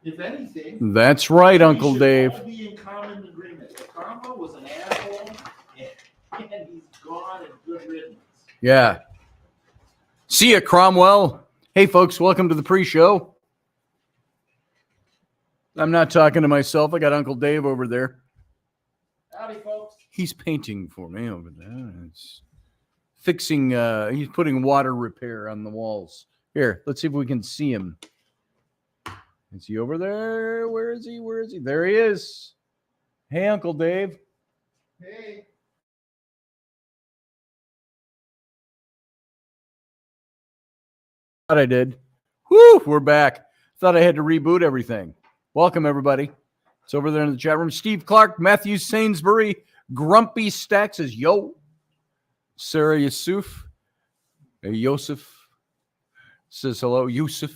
If anything, that's right, Uncle Dave. We should all be in common agreement. Cromwell was an asshole, and he's gone and good riddance. Yeah. See ya, Cromwell. Hey, folks, welcome to the pre-show. I'm not talking to myself. I got Uncle Dave over there. Howdy, folks. He's painting for me over there. It's fixing, he's putting water repair on the walls. Here, let's see if we can see him. Is he over there? Where is he? Where is he? There he is. Hey, Uncle Dave. Hey. Thought I did. Woo, we're back. Thought I had to reboot everything. Welcome, everybody. It's over there in the chat room. Steve Clark, Matthew Sainsbury, Grumpy Stack says, yo. Sarah Yusuf, Yosef says hello. Yusuf.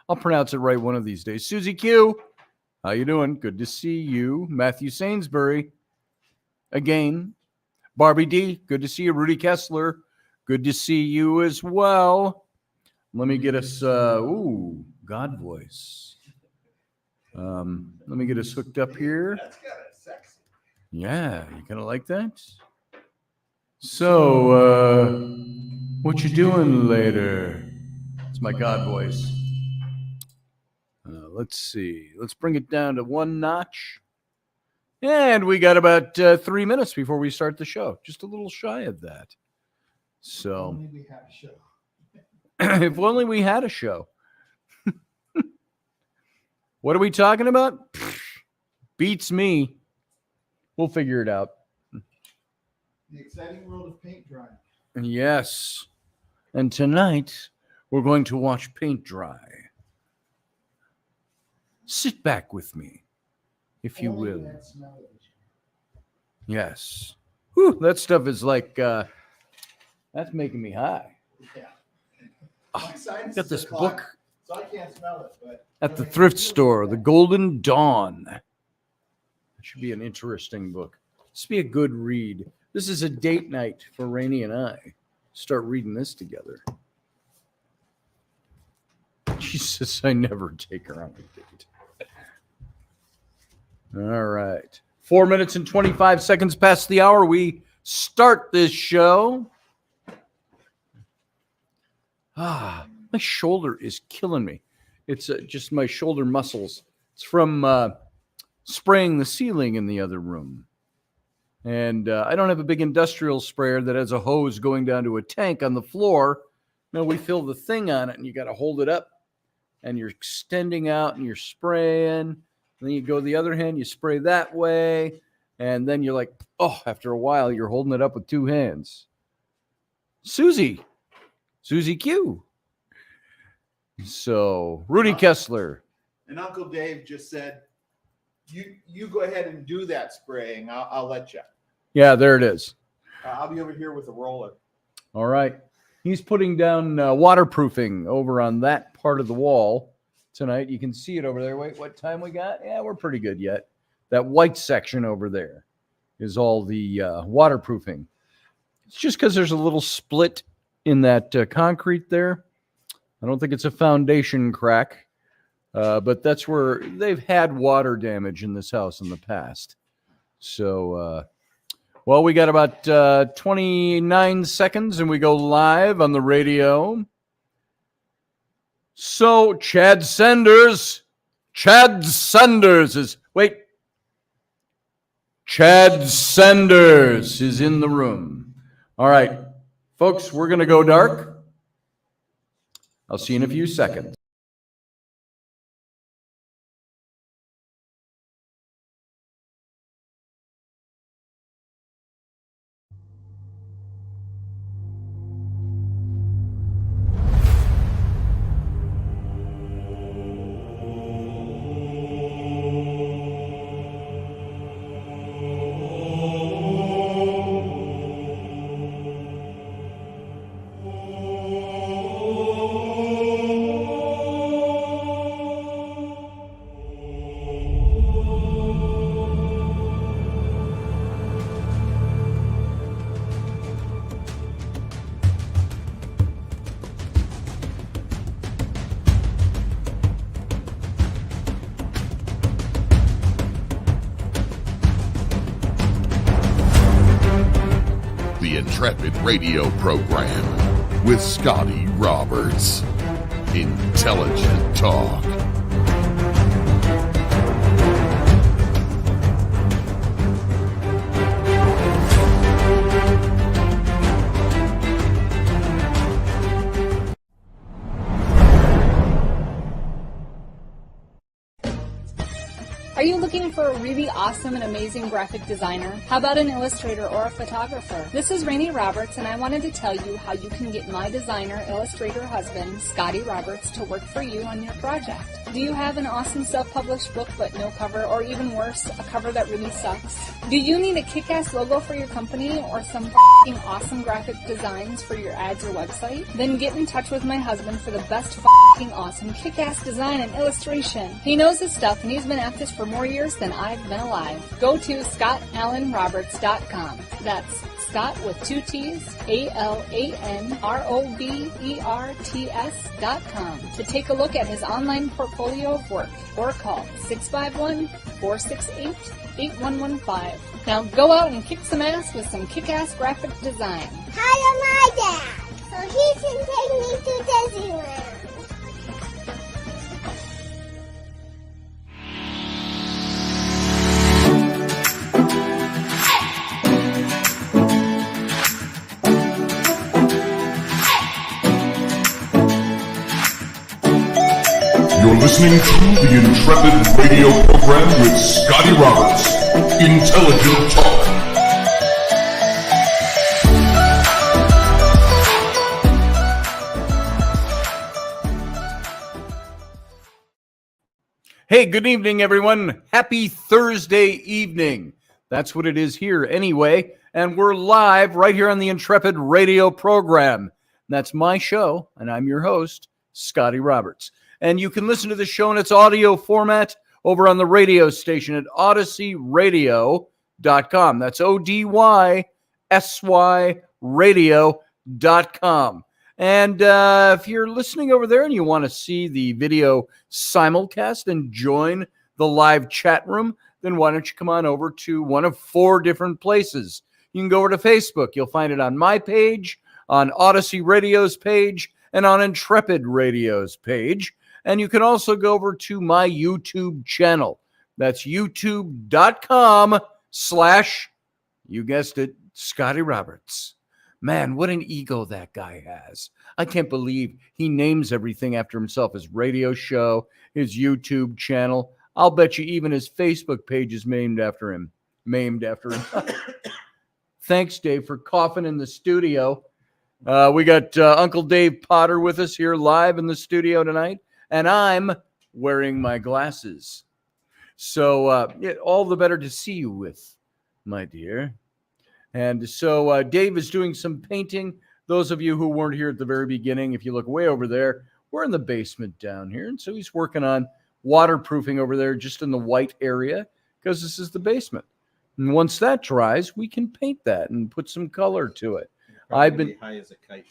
I'll pronounce it right one of these days. Susie Q, how you doing? Good to see you. Matthew Sainsbury, again. Barbie D, good to see you. Rudy Kessler, good to see you as well. Let me get us, God voice. Let me get us hooked up here. That's kind of sexy. Yeah, you kind of like that? So, what you doing later? It's my God voice. Let's see. Let's bring it down to one notch. And we got about 3 minutes before we start the show. Just a little shy of that. So, Only we have a show. if only we had a show. What are we talking about? Beats me. We'll figure it out. The exciting world of paint drying. Yes. And tonight, we're going to watch paint dry. Sit back with me, if you will. Yes. Whew, that stuff is like, that's making me high. Yeah. Oh, got this book. So I can't smell it, but at the thrift store, The Golden Dawn. That should be an interesting book. This be a good read. This is a date night for Rainey and I. Start reading this together. Jesus, I never take her on a date. All right. 4 minutes and 25 seconds past the hour. We start this show. My shoulder is killing me. It's just my shoulder muscles. It's from spraying the ceiling in the other room. And I don't have a big industrial sprayer that has a hose going down to a tank on the floor. No, we fill the thing on it, and you got to hold it up, and you're extending out, and you're spraying. And then you go the other hand, you spray that way, and then you're like, oh, after a while, you're holding it up with two hands. Susie Q. So, Rudy Kessler. And Uncle Dave just said, you go ahead and do that spraying. I'll let you. Yeah, there it is. I'll be over here with a roller. All right. He's putting down waterproofing over on that part of the wall tonight. You can see it over there. Wait, what time we got? Yeah, we're pretty good yet. That white section over there is all the waterproofing. It's just because there's a little split in that concrete there. I don't think it's a foundation crack, but that's where they've had water damage in this house in the past. So, well, we got about 29 seconds and we go live on the radio. So Chad Sanders is in the room. All right, folks, we're going to go dark. I'll see you in a few seconds. Intrepid radio program with Scotty Roberts. Intelligent talk. Are you looking for a really awesome and amazing graphic designer? How about an illustrator or a photographer? This is Rainey Roberts, and I wanted to tell you how you can get my designer, illustrator husband, Scotty Roberts, to work for you on your project. Do you have an awesome self-published book but no cover, or even worse, a cover that really sucks? Do you need a kick-ass logo for your company or some f***ing awesome graphic designs for your ads or website? Then get in touch with my husband for the best f***ing awesome kick-ass design and illustration. He knows his stuff, and he's been at this for more years than I've been alive. Go to ScottAllenRoberts.com. That's Scott with two T's, ALANROBERTS.com to take a look at his online portfolio of work, or call 651-468-8115. Now go out and kick some ass with some kick-ass graphic design. Hire my dad, so he can take me to Disneyland. You're listening to the Intrepid radio program with Scotty Roberts. Intelligent talk. Hey, good evening, everyone. Happy Thursday evening. That's what it is here anyway. And we're live right here on the Intrepid radio program. That's my show, and I'm your host, Scotty Roberts. And you can listen to the show in its audio format over on the radio station at OdysseyRadio.com. That's ODYSY radio.com. And if you're listening over there and you want to see the video simulcast and join the live chat room, then why don't you come on over to one of four different places. You can go over to Facebook. You'll find it on my page, on Odyssey Radio's page, and on Intrepid Radio's page. And you can also go over to my YouTube channel. That's youtube.com/ you guessed it, Scotty Roberts. Man, what an ego that guy has. I can't believe he names everything after himself. His radio show, his YouTube channel. I'll bet you even his Facebook page is named after him. Thanks, Dave, for coughing in the studio. We got Uncle Dave Potter with us here live in the studio tonight. And I'm wearing my glasses. So all the better to see you with, my dear. And so Dave is doing some painting. Those of you who weren't here at the very beginning, if you look way over there, we're in the basement down here. And so he's working on waterproofing over there just in the white area because this is the basement. And once that dries, we can paint that and put some color to it. I've been high as a kite.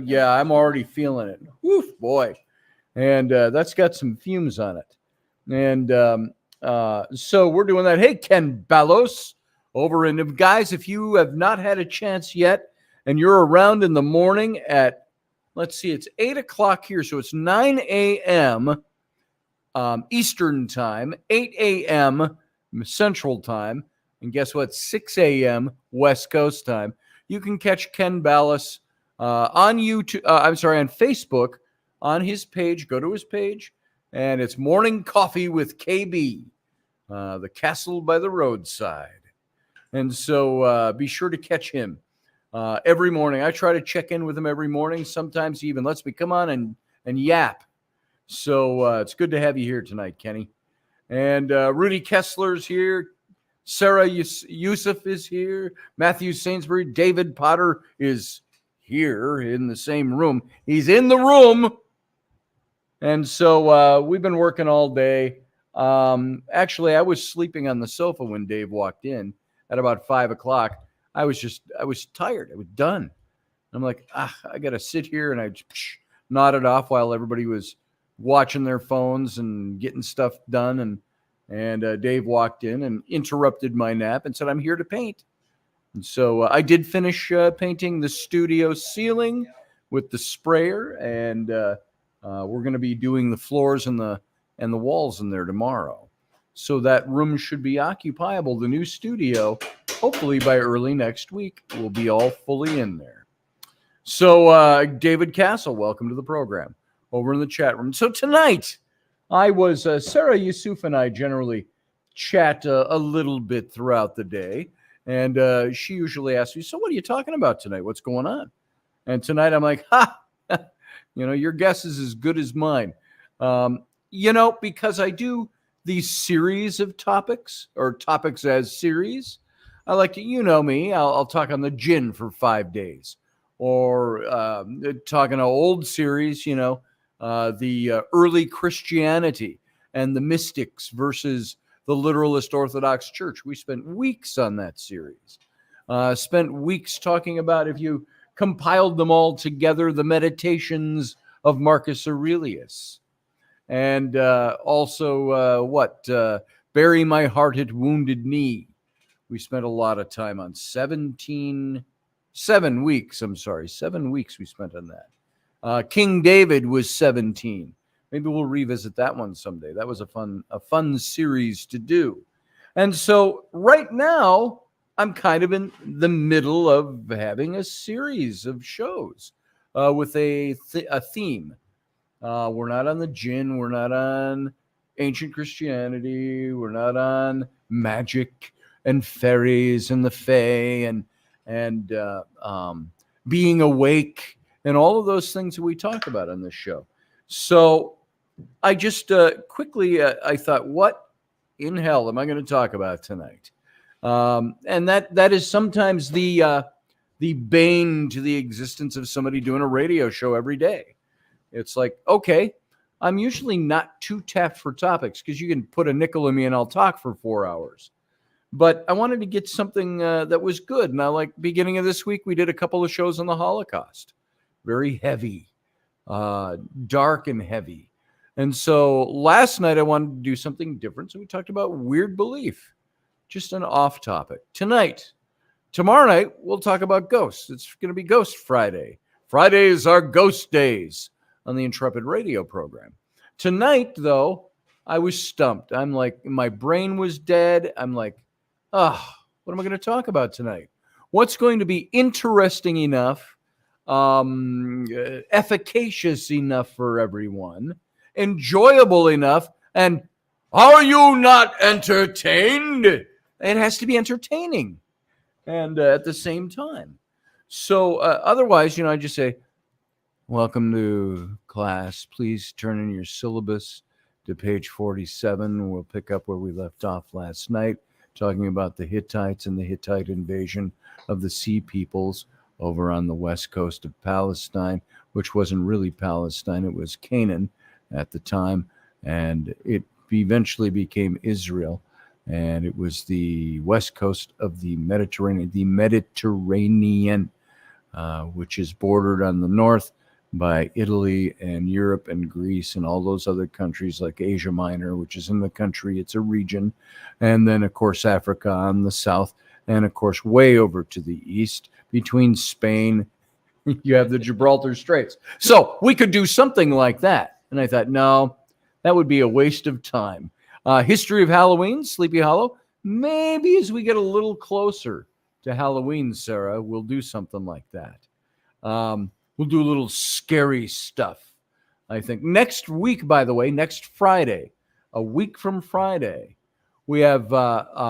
Yeah, I'm already feeling it. Woof, boy. And that's got some fumes on it. And so we're doing that. Hey, Ken Ballos over in. Guys, if you have not had a chance yet and you're around in the morning at, let's see, it's 8 o'clock here. So it's 9 a.m. Eastern time, 8 a.m. Central time. And guess what? 6 a.m. West Coast time. You can catch Ken Ballos on YouTube. On Facebook. On his page, go to his page, and it's Morning Coffee with KB, the castle by the roadside. And so be sure to catch him every morning. I try to check in with him every morning. Sometimes he even lets me come on and yap. So it's good to have you here tonight, Kenny. And Rudy Kessler's here. Sarah Yusuf is here. Matthew Sainsbury. David Potter is here in the same room. He's in the room. And so we've been working all day. Actually, I was sleeping on the sofa when Dave walked in at about 5 o'clock. I was tired. I was done. I'm like, I got to sit here. And I nodded off while everybody was watching their phones and getting stuff done. And Dave walked in and interrupted my nap and said, I'm here to paint. And so I did finish painting the studio ceiling with the sprayer, and we're going to be doing the floors and the walls in there tomorrow. So that room should be occupiable. The new studio, hopefully by early next week, will be all fully in there. So David Castle, welcome to the program over in the chat room. So tonight, I was, Sarah Yusuf and I generally chat a little bit throughout the day. And she usually asks me, so what are you talking about tonight? What's going on? And tonight I'm like, your guess is as good as mine. Because I do these series of topics or topics as series. I like to, me, I'll talk on the jinn for 5 days or talk on an old series, the early Christianity and the mystics versus the literalist Orthodox Church. We spent weeks on that series. Spent weeks talking about, if you compiled them all together, the meditations of Marcus Aurelius. And also, Bury My Heart at Wounded Knee. We spent a lot of time on 7 weeks. 7 weeks we spent on that. King David was 17. Maybe we'll revisit that one someday. That was a fun series to do. And so right now, I'm kind of in the middle of having a series of shows with a theme. We're not on the jinn. We're not on ancient Christianity. We're not on magic and fairies and the fae and being awake and all of those things that we talk about on this show. So I just quickly, I thought, what in hell am I going to talk about tonight? And that is sometimes the bane to the existence of somebody doing a radio show every day. It's like, okay, I'm usually not too tapped for topics because you can put a nickel in me and I'll talk for 4 hours. But I wanted to get something that was good. And I like beginning of this week, we did a couple of shows on the Holocaust. Very heavy, dark and heavy. And so last night I wanted to do something different. So we talked about weird belief, just an off topic. Tomorrow night, we'll talk about ghosts. It's going to be Ghost Friday. Fridays are ghost days on the Intrepid radio program. Tonight, though, I was stumped. I'm like, my brain was dead. I'm like, what am I going to talk about tonight? What's going to be interesting enough, efficacious enough for everyone, enjoyable enough, and are you not entertained? It has to be entertaining and at the same time. So otherwise, I just say, welcome to class. Please turn in your syllabus to page 47. We'll pick up where we left off last night, talking about the Hittites and the Hittite invasion of the Sea Peoples over on the west coast of Palestine, which wasn't really Palestine. It was Canaan at the time, and it eventually became Israel. And it was the west coast of the Mediterranean, which is bordered on the north by Italy and Europe and Greece and all those other countries like Asia Minor, which is in the country. It's a region. And then, of course, Africa on the south. And, of course, way over to the east between Spain, you have the Gibraltar Straits. So we could do something like that. And I thought, no, that would be a waste of time. History of Halloween, Sleepy Hollow. Maybe as we get a little closer to Halloween, Sarah, we'll do something like that. We'll do a little scary stuff, I think. Next week, by the way, next Friday, a week from Friday, we have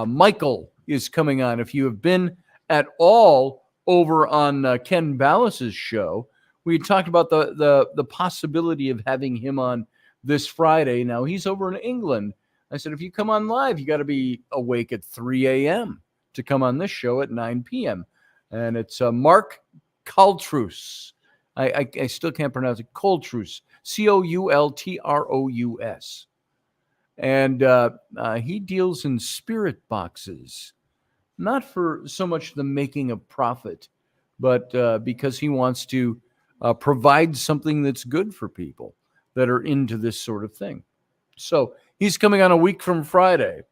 Michael is coming on. If you have been at all over on Ken Ballas's show, we talked about the possibility of having him on this Friday. Now, he's over in England. I said, if you come on live, you got to be awake at 3 a.m. to come on this show at 9 p.m. And it's Mark Coultrous. I still can't pronounce it. Coultrous. Coultrous. And he deals in spirit boxes, not for so much the making of profit, but because he wants to provide something that's good for people that are into this sort of thing. So he's coming on a week from Friday,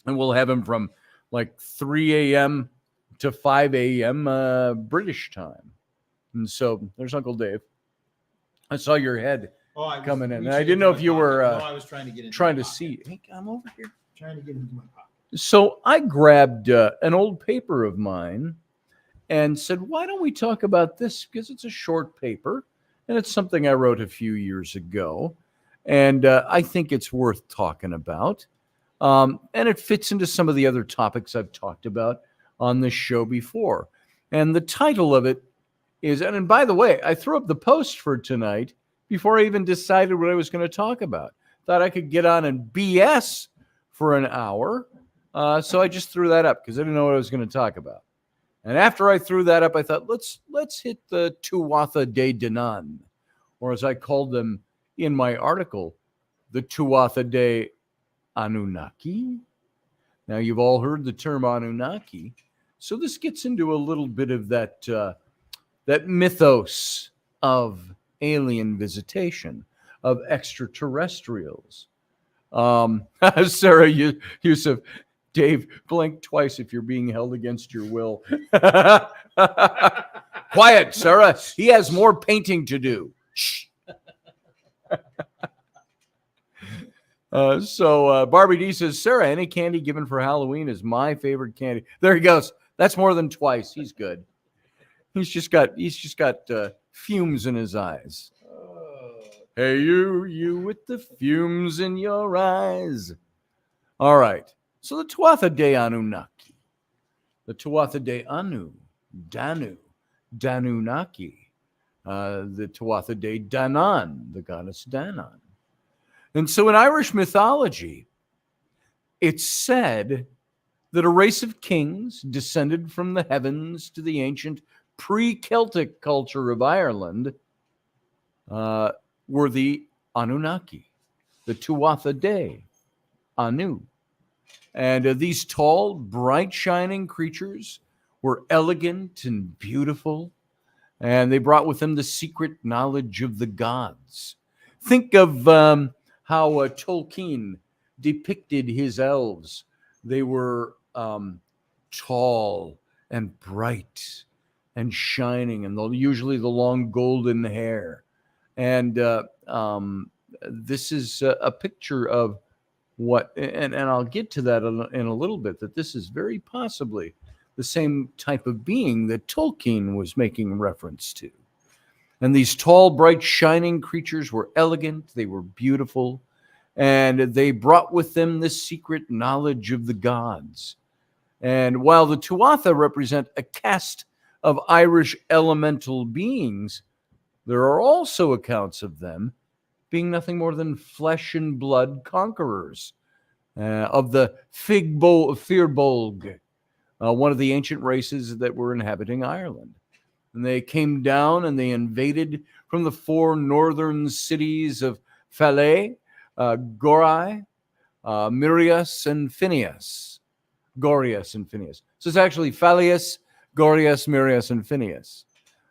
and we'll have him from like 3 a.m. to 5 a.m. British time. And so there's Uncle Dave. I saw your head coming in. And I didn't know if you were I was trying to get into trying my to pocket. see. Hey, I'm over here. Trying to get into my pocket. So I grabbed an old paper of mine and said, why don't we talk about this? Because it's a short paper and it's something I wrote a few years ago. And I think it's worth talking about. And it fits into some of the other topics I've talked about on this show before. And the title of it is, and by the way, I threw up the post for tonight before I even decided what I was going to talk about. Thought I could get on and BS for an hour. So I just threw that up because I didn't know what I was going to talk about. And after I threw that up, I thought, let's hit the Tuatha De Danann, or as I called them in my article, the Tuatha De Anunnaki. Now, you've all heard the term Anunnaki. So this gets into a little bit of that mythos of alien visitation, of extraterrestrials. Sarah Yusuf, Dave, blink twice if you're being held against your will. Quiet, Sarah. He has more painting to do. Shh. So Barbie D says, Sarah, any candy given for Halloween is my favorite candy. There he goes. That's more than twice. He's good. He's just got fumes in his eyes. Hey, you with the fumes in your eyes. All right. So the Tuatha De Anunnaki, the Tuatha De Danunnaki, the Tuatha De Danann, the goddess Danann. And so in Irish mythology, it's said that a race of kings descended from the heavens to the ancient pre-Celtic culture of Ireland were the Anunnaki, the Tuatha De Anu. And these tall, bright, shining creatures were elegant and beautiful, and they brought with them the secret knowledge of the gods. Think of how Tolkien depicted his elves. They were tall and bright and shining, and usually the long golden hair. And this is a picture of what, and I'll get to that in a little bit, that this is very possibly the same type of being that Tolkien was making reference to. And these tall, bright, shining creatures were elegant, they were beautiful, and they brought with them the secret knowledge of the gods. And while the Tuatha represent a caste of Irish elemental beings, there are also accounts of them being nothing more than flesh and blood conquerors of the Firbolg, one of the ancient races that were inhabiting Ireland. And they came down and they invaded from the 4 northern cities of Falaise, Gorai, Mirias, and Phineas. Gorias and Phineas. So it's actually Falaise, Gorias, Mirias, and Phineas.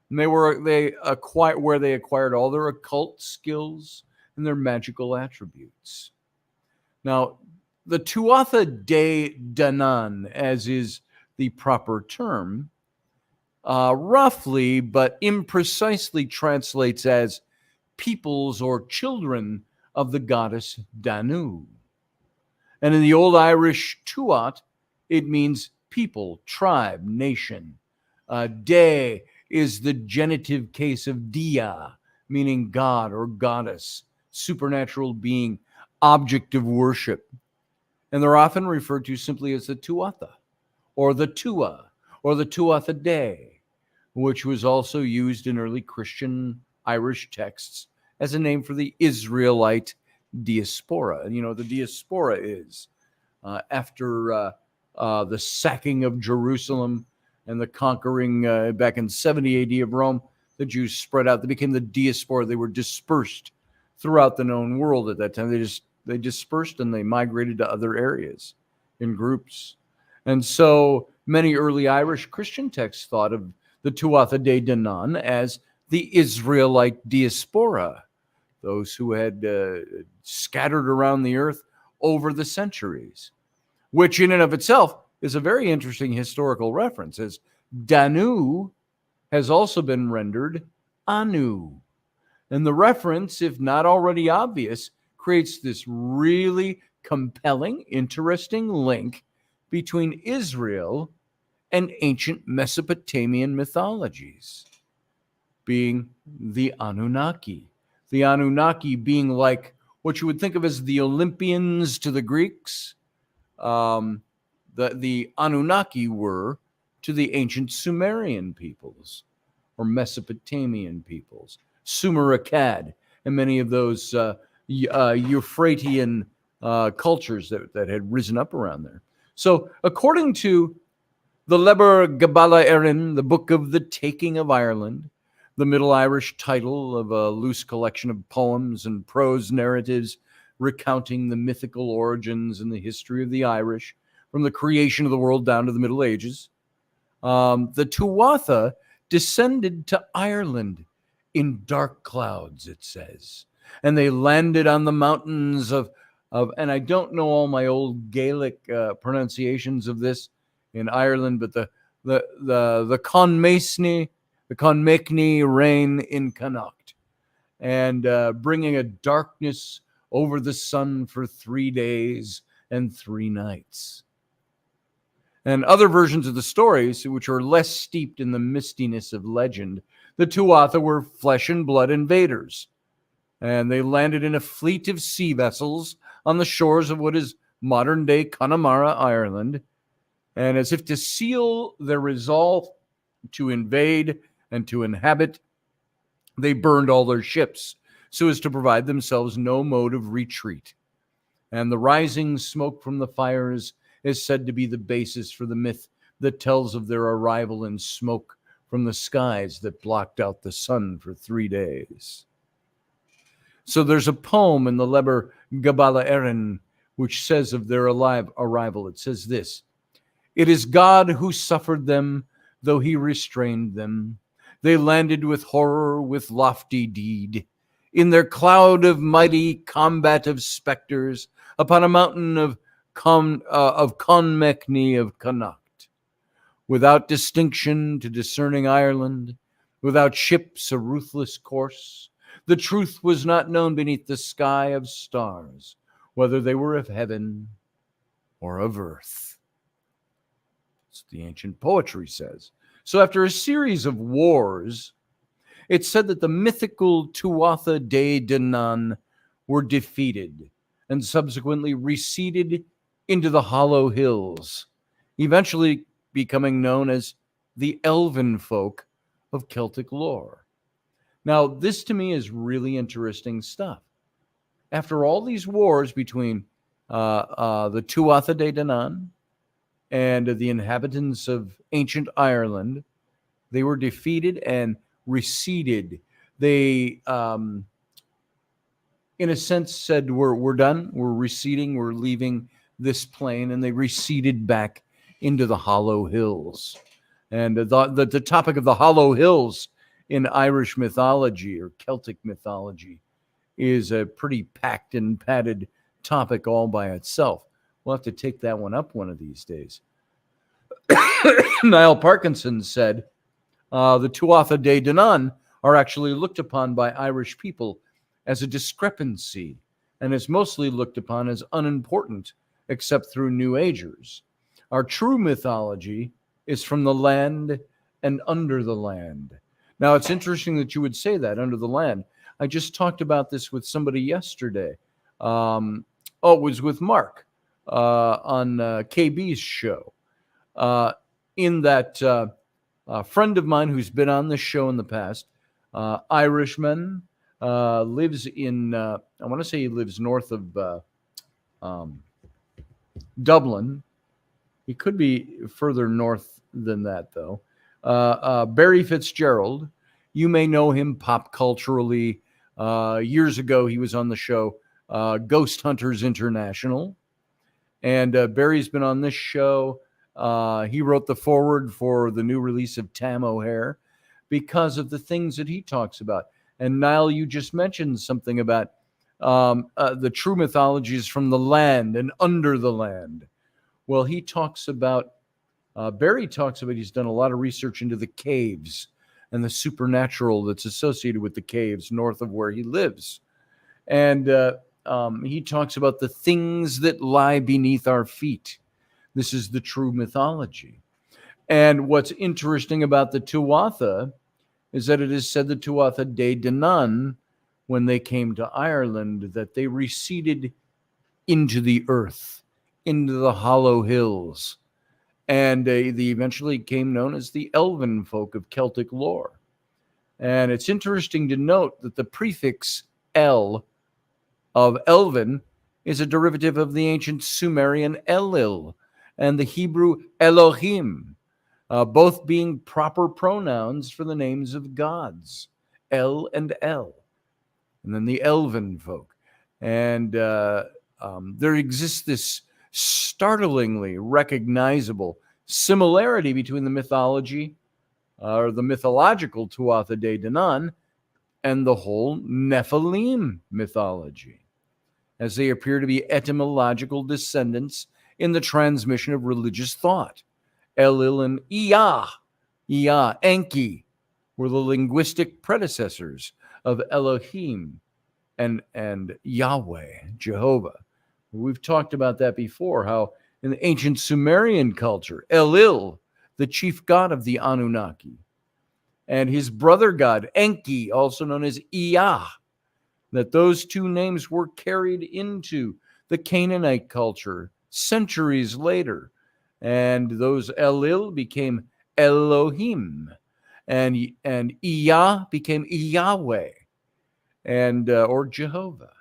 And they acquired all their occult skills and their magical attributes. Now, the Tuatha De Danann, as is the proper term, roughly but imprecisely translates as peoples or children of the goddess Danu. And in the Old Irish Tuat, it means people, tribe, nation. De is the genitive case of dia, meaning God or goddess, supernatural being, object of worship. And they're often referred to simply as the Tuatha, or the Tua, or the Tuatha De, which was also used in early Christian Irish texts as a name for the Israelite diaspora. And you know what the diaspora is. After the sacking of Jerusalem and the conquering back in 70 AD of Rome, the Jews spread out. They became the diaspora. They were dispersed throughout the known world at that time. They dispersed and they migrated to other areas in groups. And so many early Irish Christian texts thought of the Tuatha De Danann as the Israelite diaspora, those who had scattered around the earth over the centuries, which in and of itself is a very interesting historical reference, as Danu has also been rendered Anu. And the reference, if not already obvious, creates this really compelling, interesting link between Israel and ancient Mesopotamian mythologies, being the Anunnaki. The Anunnaki being like what you would think of as the Olympians to the Greeks. The Anunnaki were to the ancient Sumerian peoples or Mesopotamian peoples, Sumer Akkad, and many of those Euphratean cultures that had risen up around there. So according to the Leber Gabala Erin, the Book of the Taking of Ireland, the Middle Irish title of a loose collection of poems and prose narratives recounting the mythical origins and the history of the Irish from the creation of the world down to the Middle Ages. The Tuatha descended to Ireland in dark clouds, it says, and they landed on the mountains of and I don't know all my old Gaelic pronunciations of this in Ireland, but the Conmaisni, the Conmachni reign in Connacht, and bringing a darkness over the sun for 3 days and 3 nights. And other versions of the stories, which are less steeped in the mistiness of legend, the Tuatha were flesh and blood invaders, and they landed in a fleet of sea vessels on the shores of what is modern-day Connemara, Ireland, and as if to seal their resolve to invade and to inhabit, they burned all their ships so as to provide themselves no mode of retreat. And the rising smoke from the fires is said to be the basis for the myth that tells of their arrival in smoke from the skies that blocked out the sun for 3 days. So there's a poem in the Leber Gabala Erin which says of their arrival, it says this: "It is God who suffered them, though he restrained them. They landed with horror, with lofty deed, in their cloud of mighty combat of specters, upon a mountain of Conmachni of Connacht, without distinction to discerning Ireland, without ships a ruthless course. The truth was not known beneath the sky of stars, whether they were of heaven or of earth." That's what the ancient poetry says. So after a series of wars, it's said that the mythical Tuatha De Danann were defeated and subsequently receded into the Hollow Hills, eventually becoming known as the Elven folk of Celtic lore. Now, this to me is really interesting stuff. After all these wars between the Tuatha De Danann and the inhabitants of ancient Ireland, they were defeated and receded. They, in a sense, said, we're done, we're receding, we're leaving this plane, and they receded back into the Hollow Hills. And the topic of the Hollow Hills in Irish mythology or Celtic mythology is a pretty packed and padded topic all by itself. We'll have to take that one up one of these days. Niall Parkinson said, the Tuatha De Danann are actually looked upon by Irish people as a discrepancy and is mostly looked upon as unimportant except through New Agers. Our true mythology is from the land and under the land. Now, it's interesting that you would say that, under the land. I just talked about this with somebody yesterday. It was with Mark on KB's show. In that a friend of mine who's been on this show in the past, Irishman, lives in, I want to say he lives north of Dublin. He could be further north than that, though. Barry Fitzgerald, you may know him pop culturally. Years ago, he was on the show Ghost Hunters International. And Barry's been on this show. He wrote the foreword for the new release of Tam O'Hare because of the things that he talks about. And Niall, you just mentioned something about the true mythologies from the land and under the land. Well, he talks about, Barry talks about, he's done a lot of research into the caves and the supernatural that's associated with the caves north of where he lives. And he talks about the things that lie beneath our feet. This is the true mythology. And what's interesting about the Tuatha is that it is said the Tuatha De Danann, when they came to Ireland, that they receded into the earth, into the hollow hills. And they eventually came known as the Elven folk of Celtic lore. And it's interesting to note that the prefix El of Elven is a derivative of the ancient Sumerian Elil and the Hebrew Elohim, both being proper pronouns for the names of gods, El and El. And then the Elven folk. And there exists this startlingly recognizable similarity between the mythology, or the mythological Tuatha De Danann, and the whole Nephilim mythology, as they appear to be etymological descendants in the transmission of religious thought. Elil and Enki, were the linguistic predecessors of Elohim and Yahweh, Jehovah. We've talked about that before, how in the ancient Sumerian culture, Elil, the chief god of the Anunnaki, and his brother god, Enki, also known as Ea, that those two names were carried into the Canaanite culture centuries later. And those Elil became Elohim, and Ea became Yahweh, and or Jehovah.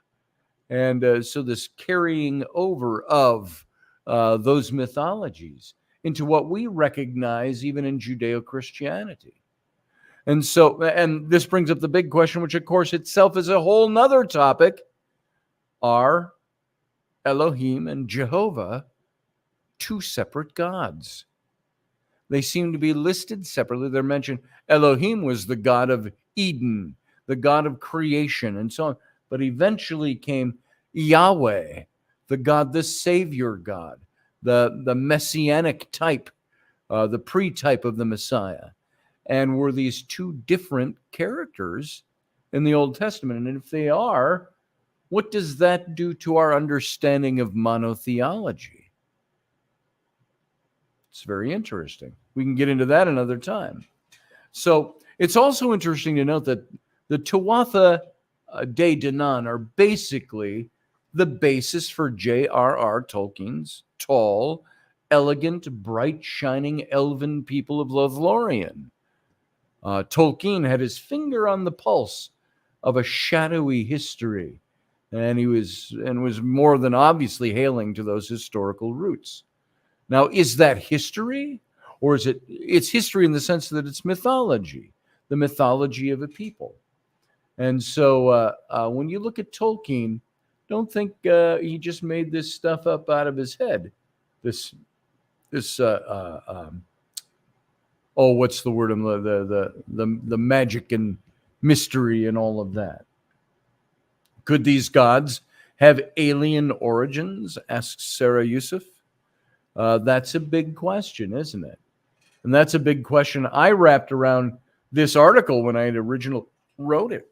And so this carrying over of those mythologies into what we recognize even in Judeo-Christianity. And so, and this brings up the big question, which of course itself is a whole nother topic. Are Elohim and Jehovah two separate gods? They seem to be listed separately. They're mentioned. Elohim was the god of Eden, the god of creation, and so on. But eventually came Yahweh, the God, the Savior God, the messianic type, the pre-type of the Messiah. And were these two different characters in the Old Testament? And if they are, what does that do to our understanding of monotheology? It's very interesting. We can get into that another time. So it's also interesting to note that the Tuatha De Danann are basically the basis for J.R.R. Tolkien's tall, elegant, bright, shining elven people of Lothlorien. Tolkien had his finger on the pulse of a shadowy history, and he was more than obviously hailing to those historical roots. Now, is that history, or is it's history in the sense that it's mythology, the mythology of a people? And so when you look at Tolkien, don't think he just made this stuff up out of his head. This what's the word? The magic and mystery and all of that. Could these gods have alien origins? Asks Sarah Yusuf. That's a big question, isn't it? And that's a big question I wrapped around this article when I had originally wrote it.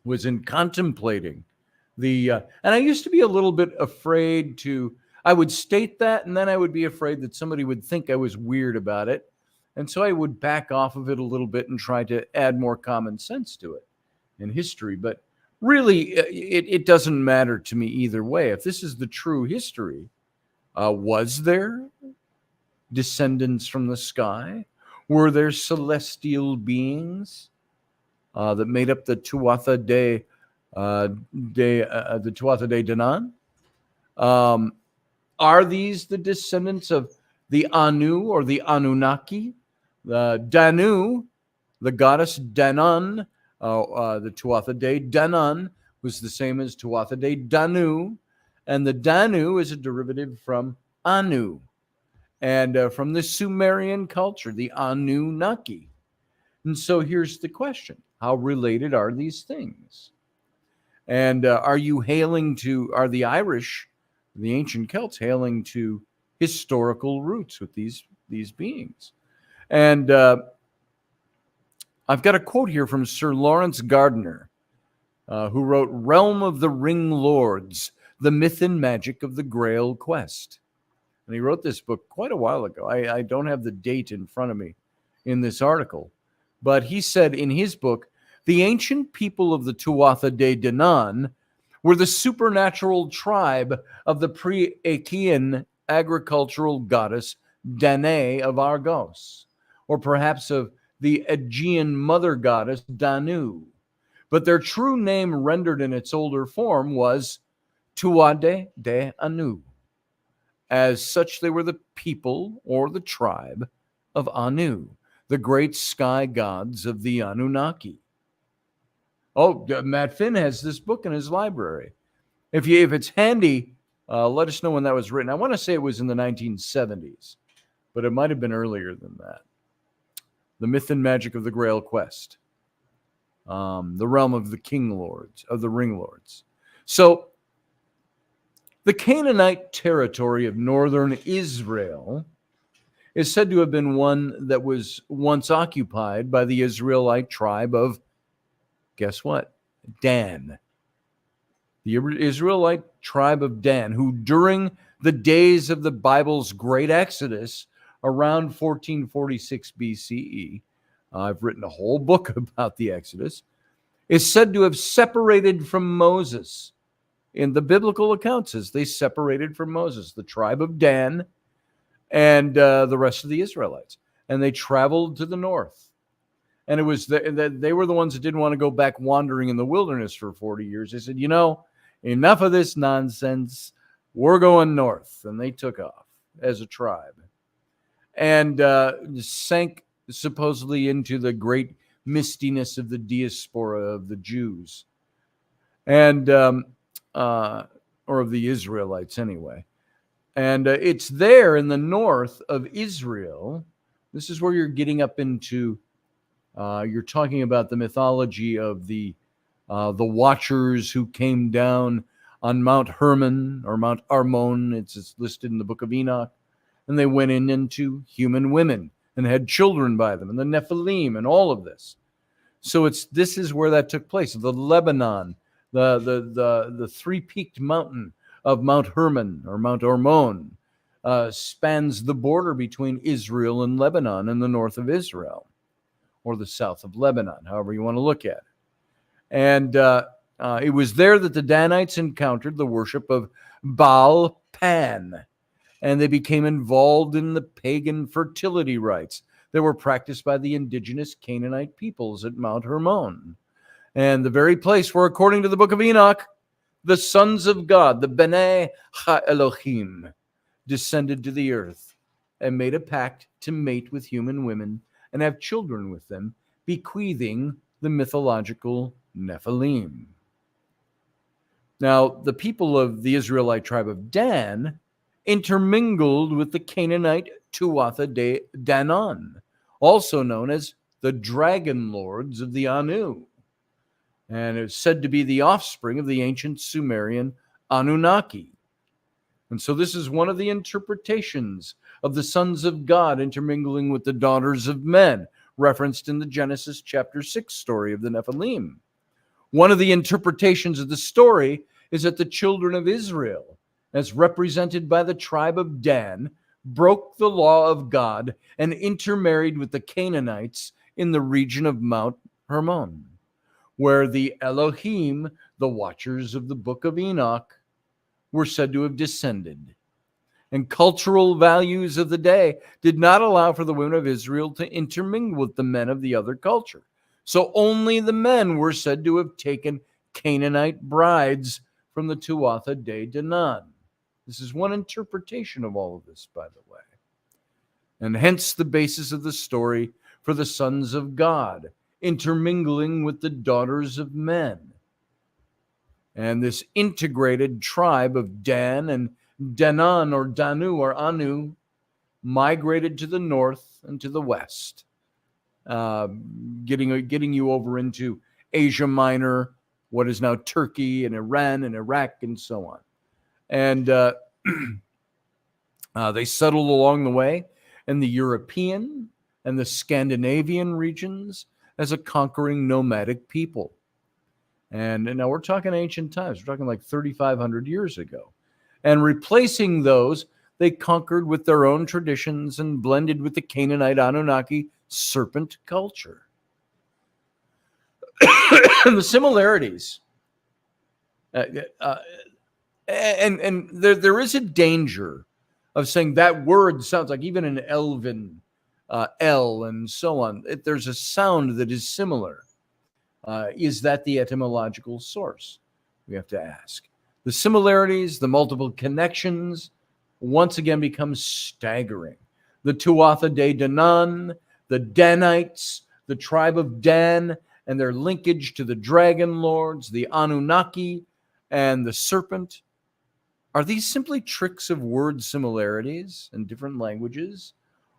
Was in contemplating the, and I used to be a little bit afraid to, I would state that, and then I would be afraid that somebody would think I was weird about it. And so I would back off of it a little bit and try to add more common sense to it in history. But really, it doesn't matter to me either way. If this is the true history, was there descendants from the sky? Were there celestial beings that made up the Tuatha De Danann? Are these the descendants of the Anu or the Anunnaki? Danu, the goddess Danann, the Tuatha De Danann was the same as Tuatha De Danu, and the Danu is a derivative from Anu, and from the Sumerian culture, the Anunnaki. And so here's the question. How related are these things? And are the Irish, the ancient Celts, hailing to historical roots with these beings. And I've got a quote here from Sir Lawrence Gardner, who wrote Realm of the Ring Lords, The Myth and Magic of the Grail Quest. And he wrote this book quite a while ago. I don't have the date in front of me in this article, but he said in his book, the ancient people of the Tuatha De Danann were the supernatural tribe of the pre-Achaean agricultural goddess Danae of Argos, or perhaps of the Aegean mother goddess Danu. But their true name rendered in its older form was Tuatha De Anu. As such, they were the people or the tribe of Anu, the great sky gods of the Anunnaki. Oh, Matt Finn has this book in his library. If it's handy, let us know when that was written. I want to say it was in the 1970s, but it might have been earlier than that. The Myth and Magic of the Grail Quest. The Realm of the King Lords, of the Ring Lords. So, the Canaanite territory of northern Israel is said to have been one that was once occupied by the Israelite tribe of, guess what? Dan. The Israelite tribe of Dan, who during the days of the Bible's great Exodus, around 1446 BCE, I've written a whole book about the Exodus, is said to have separated from Moses. In the biblical accounts, as they separated from Moses, the tribe of Dan and the rest of the Israelites. And they traveled to the north. And it was they were the ones that didn't want to go back wandering in the wilderness for 40 years. They said, enough of this nonsense. We're going north. And they took off as a tribe. And sank supposedly into the great mistiness of the diaspora of the Jews. And or of the Israelites anyway. And it's there in the north of Israel. This is where you're getting up into, you're talking about the mythology of the Watchers who came down on Mount Hermon or Mount Armon. It's listed in the book of Enoch. And they went into human women and had children by them, and the Nephilim and all of this. So this is where that took place. The Lebanon, the three-peaked mountain of Mount Hermon or Mount Ormon spans the border between Israel and Lebanon in the north of Israel, or the south of Lebanon, however you want to look at it. And it was there that the Danites encountered the worship of Baal Pan, and they became involved in the pagan fertility rites that were practiced by the indigenous Canaanite peoples at Mount Hermon. And the very place where, according to the book of Enoch, the sons of God, the B'nai Ha-Elohim, descended to the earth and made a pact to mate with human women and have children with them, bequeathing the mythological Nephilim. Now, the people of the Israelite tribe of Dan intermingled with the Canaanite Tuatha De Danann, also known as the dragon lords of the Anu. And it's said to be the offspring of the ancient Sumerian Anunnaki. And so this is one of the interpretations of the sons of God intermingling with the daughters of men, referenced in the Genesis chapter 6 story of the Nephilim. One of the interpretations of the story is that the children of Israel, as represented by the tribe of Dan, broke the law of God and intermarried with the Canaanites in the region of Mount Hermon, where the Elohim, the Watchers of the book of Enoch, were said to have descended. And cultural values of the day did not allow for the women of Israel to intermingle with the men of the other culture. So only the men were said to have taken Canaanite brides from the Tuatha De Danann. This is one interpretation of all of this, by the way. And hence the basis of the story for the sons of God intermingling with the daughters of men. And this integrated tribe of Dan and Danann or Danu or Anu migrated to the north and to the west, getting you over into Asia Minor, what is now Turkey and Iran and Iraq and so on. And They settled along the way in the European and the Scandinavian regions as a conquering nomadic people. And now we're talking ancient times. We're talking like 3,500 years ago. And replacing those, they conquered with their own traditions and blended with the Canaanite Anunnaki serpent culture. The similarities. And there is a danger of saying that word sounds like even an Elven, L and so on. There's a sound that is similar. Is that the etymological source? We have to ask. The similarities, the multiple connections, once again become staggering. The Tuatha De Danann, the Danites, the tribe of Dan, and their linkage to the dragon lords, the Anunnaki, and the serpent. Are these simply tricks of word similarities in different languages?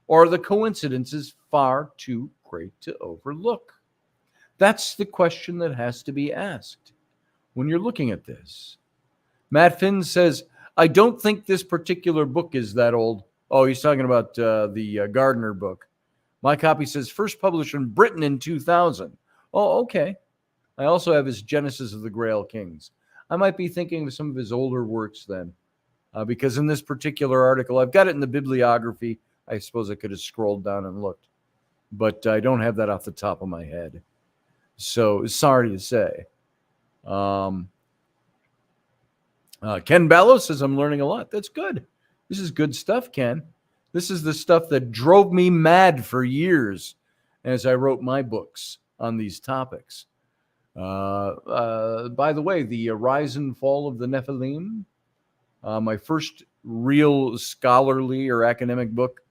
Or are the coincidences far too great to overlook? That's the question that has to be asked when you're looking at this. Matt Finn says, I don't think this particular book is that old. Oh, he's talking about the Gardner book. My copy says first published in Britain in 2000. Oh, okay. I also have his Genesis of the Grail Kings. I might be thinking of some of his older works then, because in this particular article, I've got it in the bibliography. I suppose I could have scrolled down and looked, but I don't have that off the top of my head. So sorry to say. Ken Ballo says, I'm learning a lot. That's good. This is good stuff, Ken. This is the stuff that drove me mad for years as I wrote my books on these topics. By the way, the Rise and Fall of the Nephilim, my first real scholarly or academic book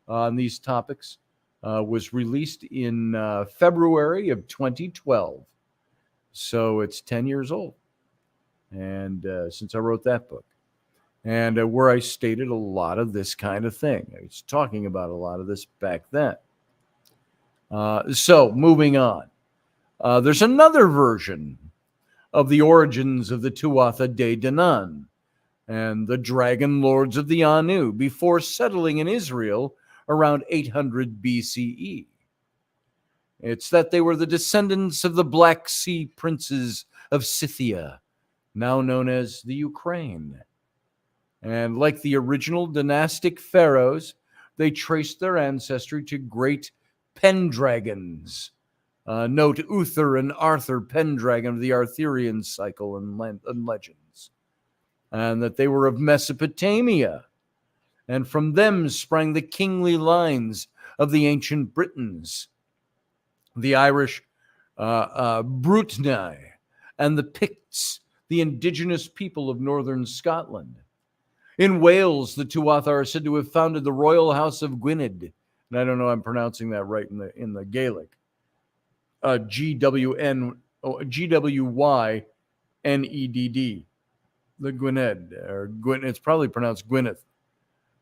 on these topics, was released in February of 2012. So it's 10 years old. And since I wrote that book, and where I stated a lot of this kind of thing. I was talking about a lot of this back then. So moving on. There's another version of the origins of the Tuatha De Danann and the dragon lords of the Anu before settling in Israel around 800 BCE. It's that they were the descendants of the Black Sea princes of Scythia, now known as the Ukraine. And like the original dynastic pharaohs, they traced their ancestry to great Pendragons. Note Uther and Arthur Pendragon of the Arthurian cycle and legends. And that they were of Mesopotamia. And from them sprang the kingly lines of the ancient Britons, the Irish Brutni, and the Picts, the indigenous people of northern Scotland. In Wales, the Tuatha are said to have founded the royal house of Gwynedd. And I don't know, I'm pronouncing that right in the Gaelic. Gwynedd, the Gwynedd, or it's probably pronounced Gwynedd.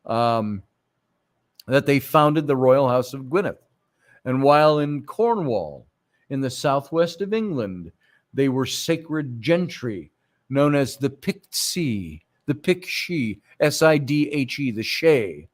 That they founded the royal house of Gwynedd. And while in Cornwall, in the southwest of England, they were sacred gentry known as the Pictsi, the Pictshi, S-I-D-H-E, the Shay,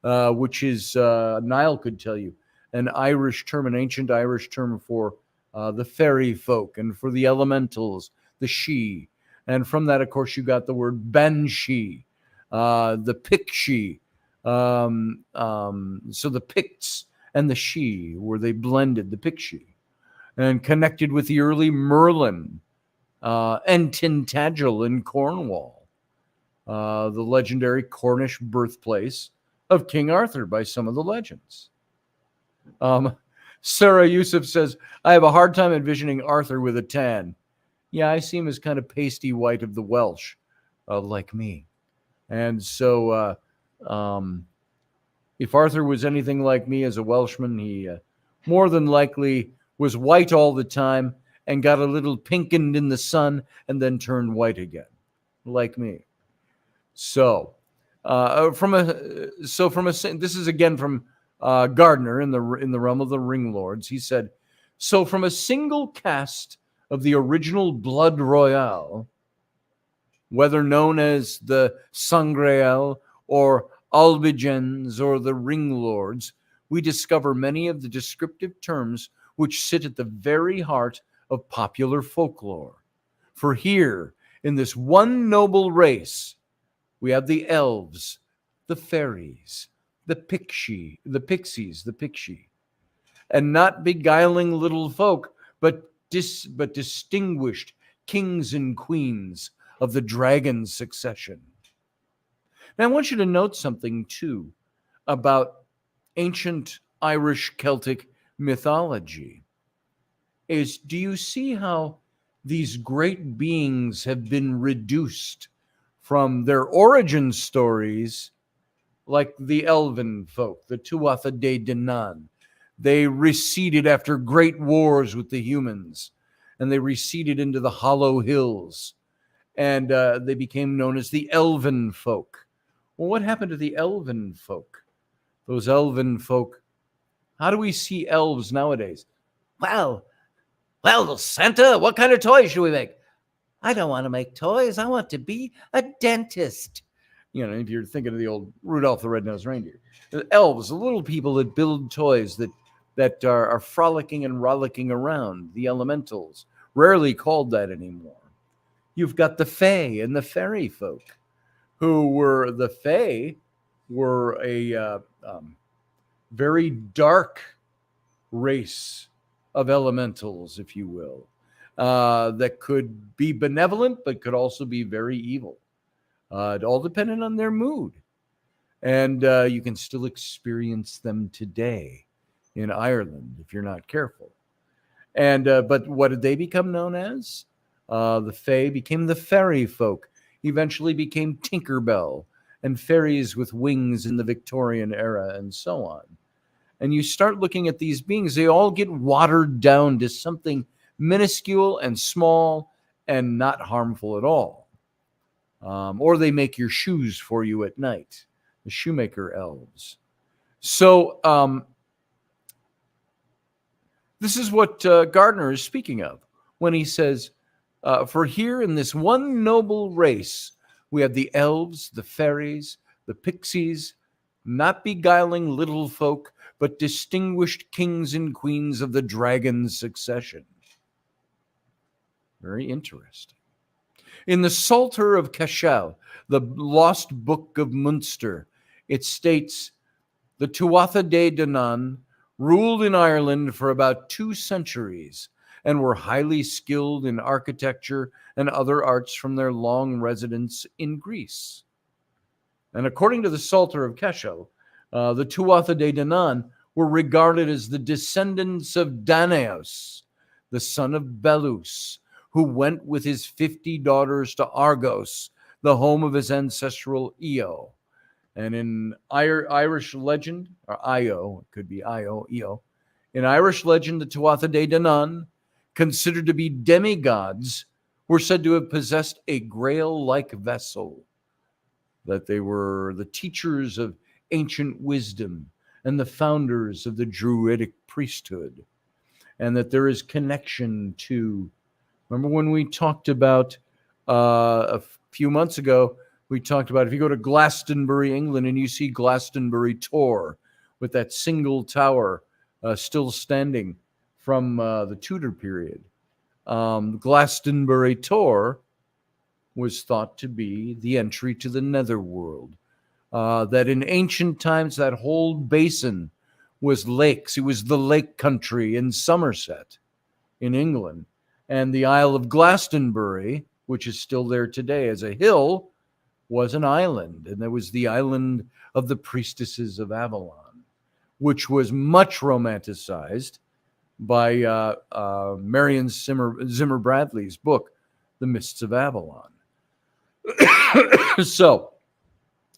which is, Niall could tell you, an Irish term, an ancient Irish term for the fairy folk and for the elementals, the She. And from that, of course, you got the word Banshee, the Pictshi. So the Picts and the She, where they blended, the Pictshi, and connected with the early Merlin and Tintagel in Cornwall, the legendary Cornish birthplace of King Arthur by some of the legends. Sarah Yusuf says, I have a hard time envisioning Arthur with a tan. Yeah, I see him as kind of pasty white of the Welsh, like me. And so if Arthur was anything like me as a Welshman, he more than likely was white all the time and got a little pinkened in the sun and then turned white again, like me. So this is again from Gardner in the realm of the Ring Lords. He said, so from a single cast of the original Blood Royale, whether known as the Sangreal or Albigens, or the ring lords, we discover many of the descriptive terms which sit at the very heart of popular folklore. For here, in this one noble race, we have the elves, the fairies, the pixies, and not beguiling little folk, but distinguished kings and queens of the dragon succession. Now, I want you to note something, too, about ancient Irish Celtic mythology. Do you see how these great beings have been reduced from their origin stories, like the elven folk, the Tuatha De Danann? They receded after great wars with the humans, and they receded into the hollow hills, and they became known as the elven folk. Well, what happened to the elven folk? Those elven folk, how do we see elves nowadays? Well, Santa, what kind of toys should we make? I don't want to make toys. I want to be a dentist. You know, if you're thinking of the old Rudolph the Red-Nosed Reindeer. The elves, the little people that build toys that are frolicking and rollicking around, the elementals, rarely called that anymore. You've got the fae and the fairy folk, the fae were a very dark race of elementals, if you will, that could be benevolent, but could also be very evil. It all depended on their mood. And you can still experience them today in Ireland if you're not careful. And but what did they become known as? The fae became the fairy folk, eventually became Tinkerbell and fairies with wings in the Victorian era, and so on. And you start looking at these beings, they all get watered down to something minuscule and small and not harmful at all. Or they make your shoes for you at night, the Shoemaker Elves. So this is what Gardner is speaking of when he says, for here in this one noble race, we have the elves, the fairies, the pixies, not beguiling little folk, but distinguished kings and queens of the dragon succession. Very interesting. In the Psalter of Cashel, the lost book of Munster, it states, the Tuatha De Danann ruled in Ireland for about 2 centuries and were highly skilled in architecture and other arts from their long residence in Greece. And according to the Psalter of Cashel, the Tuatha De Danann were regarded as the descendants of Danaus, the son of Belus, who went with his 50 daughters to Argos, the home of his ancestral Io. And in Irish legend, or Io, it could be Io, Io. In Irish legend, the Tuatha De Danann, considered to be demigods, were said to have possessed a Grail-like vessel, that they were the teachers of ancient wisdom and the founders of the Druidic priesthood, and that there is connection to, remember when we talked about a few months ago, we talked about if you go to Glastonbury, England, and you see Glastonbury Tor with that single tower still standing from the Tudor period. Glastonbury Tor was thought to be the entry to the netherworld. That in ancient times, that whole basin was lakes. It was the lake country in Somerset, in England. And the Isle of Glastonbury, which is still there today as a hill, was an island. And there was the island of the priestesses of Avalon, which was much romanticized by Marion Zimmer Bradley's book, The Mists of Avalon. So,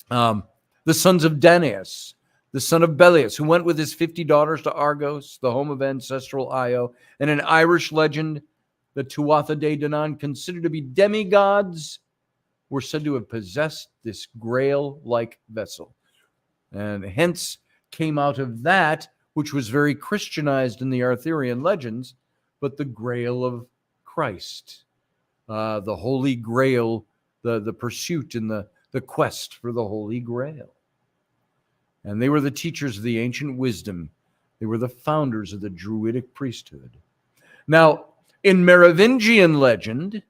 the sons of Danaus, the son of Belus, who went with his 50 daughters to Argos, the home of ancestral Io, and in Irish legend, the Tuatha De Danann, considered to be demigods, were said to have possessed this Grail-like vessel. And hence came out of that, which was very Christianized in the Arthurian legends, but the Grail of Christ, the Holy Grail, the pursuit and the quest for the Holy Grail. And they were the teachers of the ancient wisdom. They were the founders of the Druidic priesthood. Now, in Merovingian legend,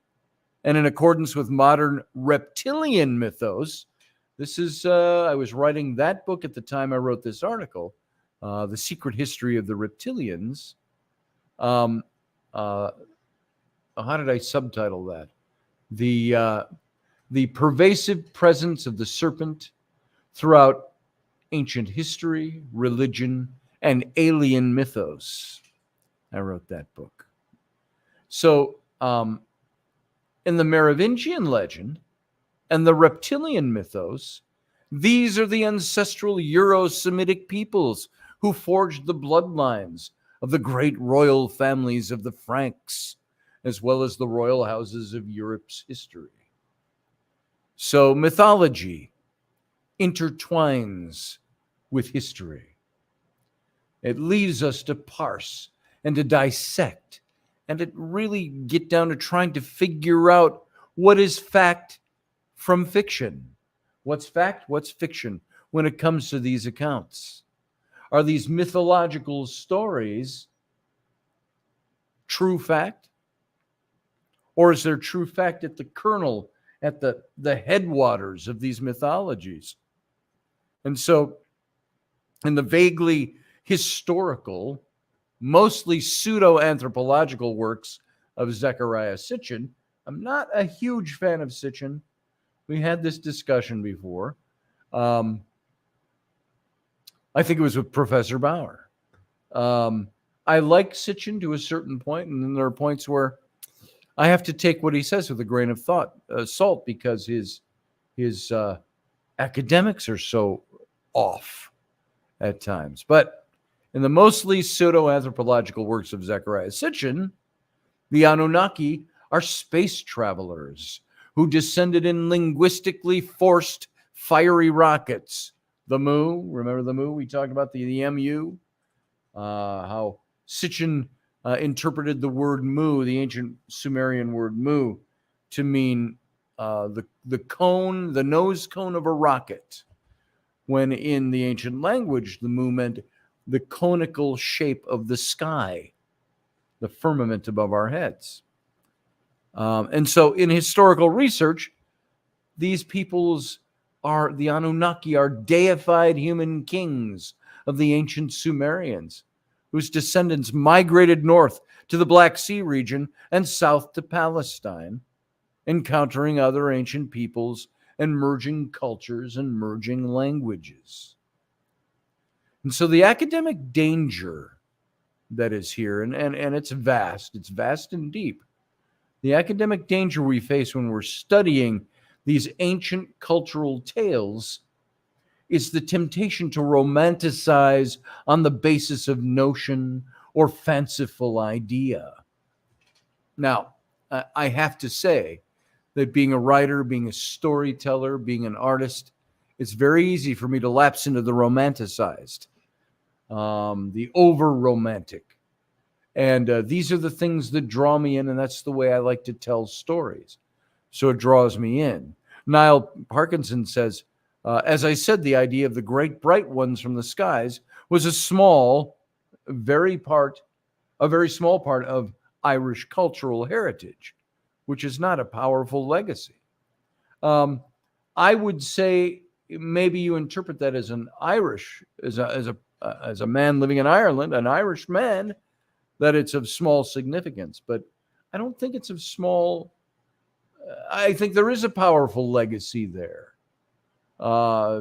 and in accordance with modern reptilian mythos, this is, I was writing that book at the time I wrote this article, The Secret History of the Reptilians. How did I subtitle that? The pervasive presence of the serpent throughout ancient history, religion, and alien mythos. I wrote that book. So, in the Merovingian legend and the reptilian mythos, these are the ancestral Euro-Semitic peoples who forged the bloodlines of the great royal families of the Franks, as well as the royal houses of Europe's history. So mythology intertwines with history. It leads us to parse and to dissect and to really get down to trying to figure out what is fact from fiction. What's fact? What's fiction when it comes to these accounts? Are these mythological stories true fact? Or is there true fact at the kernel, at the headwaters of these mythologies? And so, in the vaguely historical, mostly pseudo-anthropological works of Zecharia Sitchin, I'm not a huge fan of Sitchin. We had this discussion before. I think it was with Professor Bauer. I like Sitchin to a certain point, and then there are points where I have to take what he says with a grain of salt, because his academics are so off at times. But in the mostly pseudo-anthropological works of Zecharia Sitchin, the Anunnaki are space travelers who descended in linguistically forced fiery rockets. The Mu, remember the Mu? We talked about the MU, how Sitchin interpreted the word Mu, the ancient Sumerian word Mu, to mean the cone, the nose cone of a rocket, when in the ancient language, the Mu meant the conical shape of the sky, the firmament above our heads. And so in historical research, these peoples are, the Anunnaki are deified human kings of the ancient Sumerians, whose descendants migrated north to the Black Sea region and south to Palestine, encountering other ancient peoples and merging cultures and merging languages. And so the academic danger that is here, and it's vast and deep. The academic danger we face when we're studying these ancient cultural tales is the temptation to romanticize on the basis of notion or fanciful idea. Now, I have to say that being a writer, being a storyteller, being an artist, it's very easy for me to lapse into the romanticized, the over-romantic. And these are the things that draw me in, and that's the way I like to tell stories. So it draws me in. Niall Parkinson says, as I said, the idea of the great bright ones from the skies was a very small part of Irish cultural heritage, which is not a powerful legacy. I would say maybe you interpret that as an Irish, as a man living in Ireland, an Irish man, that it's of small significance. But I don't think it's of small. I think there is a powerful legacy there.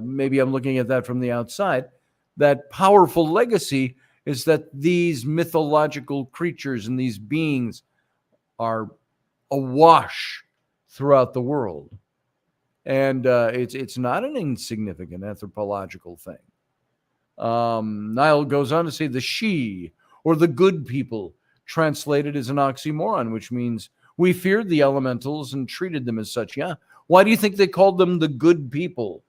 Maybe I'm looking at that from the outside. That powerful legacy is that these mythological creatures and these beings are awash throughout the world. And it's not an insignificant anthropological thing. Niall goes on to say the she, or the good people, translated as an oxymoron, which means we feared the elementals and treated them as such. Yeah. Why do you think they called them the good people?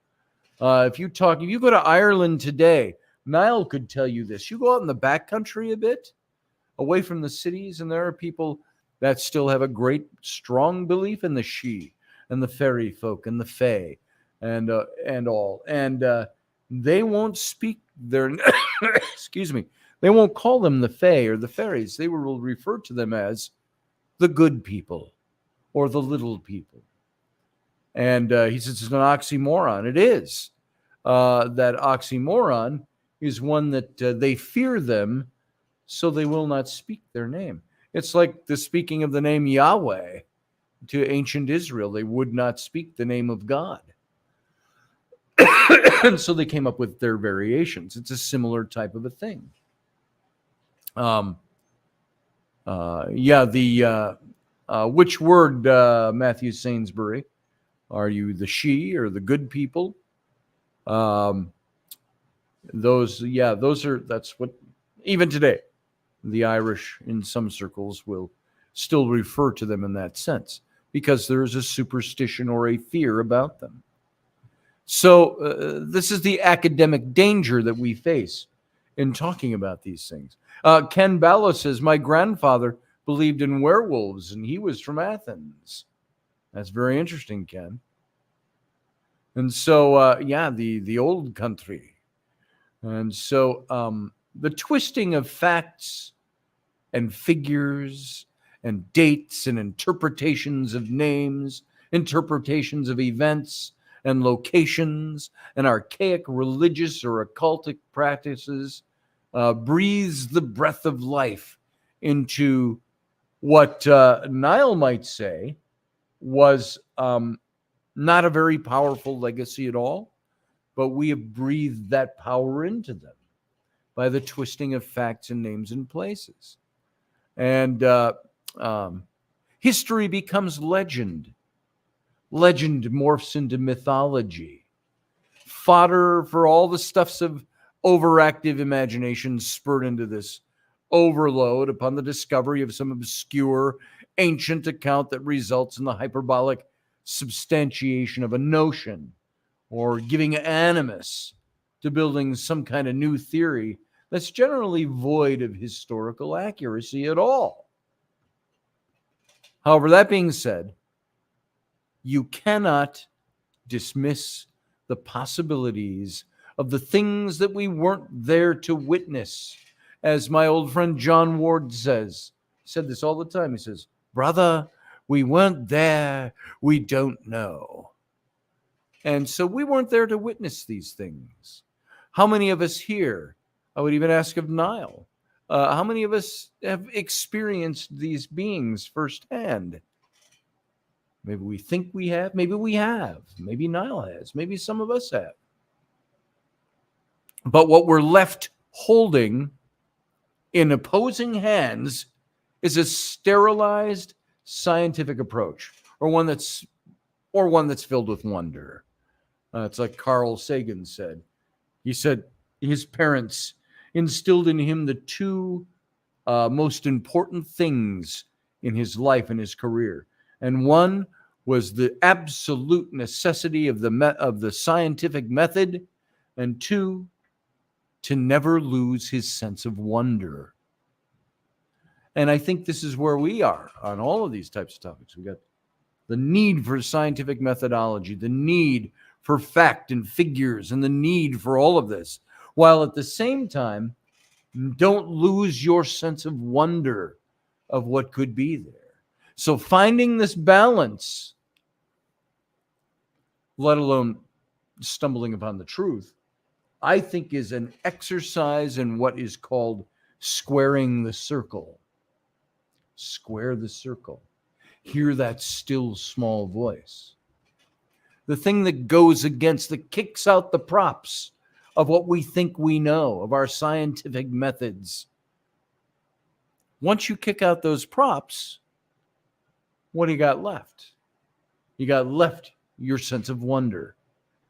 If you go to Ireland today, Niall could tell you this. You go out in the backcountry a bit, away from the cities, and there are people that still have a great, strong belief in the she and the fairy folk and the fae and all. And they won't speak their, excuse me, they won't call them the Fae or the fairies. They will refer to them as the good people or the little people. And he says it's an oxymoron. It is. That oxymoron is one that they fear them, so they will not speak their name. It's like the speaking of the name Yahweh to ancient Israel. They would not speak the name of God. And so they came up with their variations. It's a similar type of a thing. Which word, Matthew Sainsbury? Are you the she or the good people? That's what, even today, the Irish in some circles will still refer to them in that sense because there is a superstition or a fear about them. So this is the academic danger that we face in talking about these things. Ken Ballo says, my grandfather believed in werewolves and he was from Athens. That's very interesting, Ken. And so, the old country. And so the twisting of facts and figures and dates and interpretations of names, interpretations of events and locations and archaic religious or occultic practices breathes the breath of life into what Niall might say was not a very powerful legacy at all, but we have breathed that power into them by the twisting of facts and names and places. And history becomes legend. Legend morphs into mythology. Fodder for all the stuffs of overactive imagination spurred into this overload upon the discovery of some obscure ancient account that results in the hyperbolic substantiation of a notion or giving animus to building some kind of new theory that's generally void of historical accuracy at all. However, that being said, you cannot dismiss the possibilities of the things that we weren't there to witness. As my old friend John Ward says, he said this all the time. He says, brother, we weren't there. We don't know. And so we weren't there to witness these things. How many of us here, I would even ask of Niall, how many of us have experienced these beings firsthand? Maybe we think we have. Maybe we have. Maybe Niall has. Maybe some of us have. But what we're left holding in opposing hands is a sterilized scientific approach, or one that's filled with wonder. It's like Carl Sagan said. He said his parents instilled in him the two most important things in his life and his career. And one was the absolute necessity of the scientific method, and two, to never lose his sense of wonder. And I think this is where we are on all of these types of topics. We got the need for scientific methodology, the need for fact and figures, and the need for all of this, while at the same time, don't lose your sense of wonder of what could be there. So finding this balance, let alone stumbling upon the truth, I think is an exercise in what is called squaring the circle. Square the circle. Hear that still small voice. The thing that goes against, that kicks out the props of what we think we know, of our scientific methods. Once you kick out those props, what do you got left? You got left your sense of wonder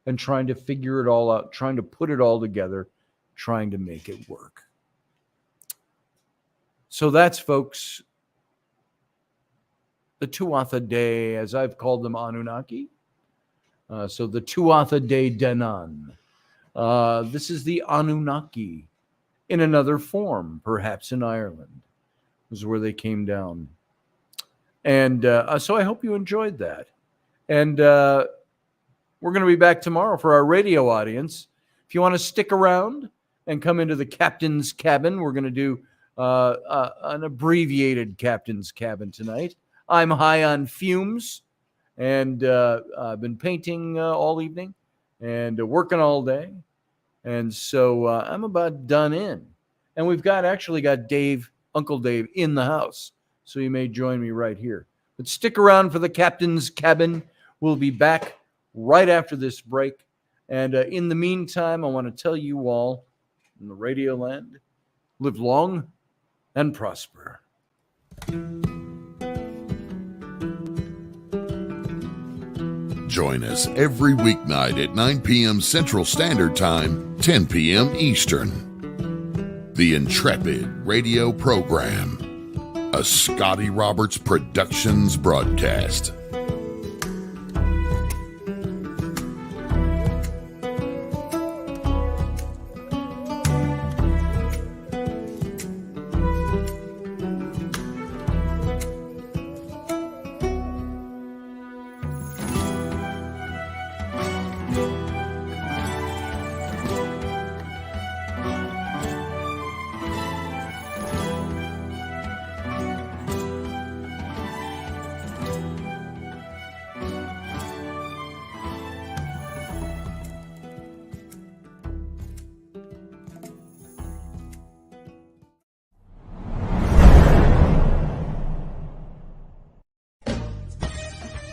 and trying to figure it all out, trying to put it all together, trying to make it work. So that's, folks, the Tuatha Dé, as I've called them, Anunnaki. So the Tuatha Dé Danann. This is the Anunnaki in another form, perhaps in Ireland. This is where they came down. And so I hope you enjoyed that. And we're going to be back tomorrow for our radio audience. If If you want to stick around and come into the captain's cabin, we're going to do an abbreviated captain's cabin tonight. I'm high on fumes, and I've been painting all evening and working all day. And so I'm about done in. And we've actually got Dave, Uncle Dave, in the house. So you may join me right here. But stick around for the captain's cabin. We'll be back right after this break. And in the meantime, I want to tell you all in the radio land, live long and prosper. Join us every weeknight at 9 p.m. Central Standard Time, 10 p.m. Eastern. The Intrepid Radio Program, a Scotty Roberts Productions broadcast.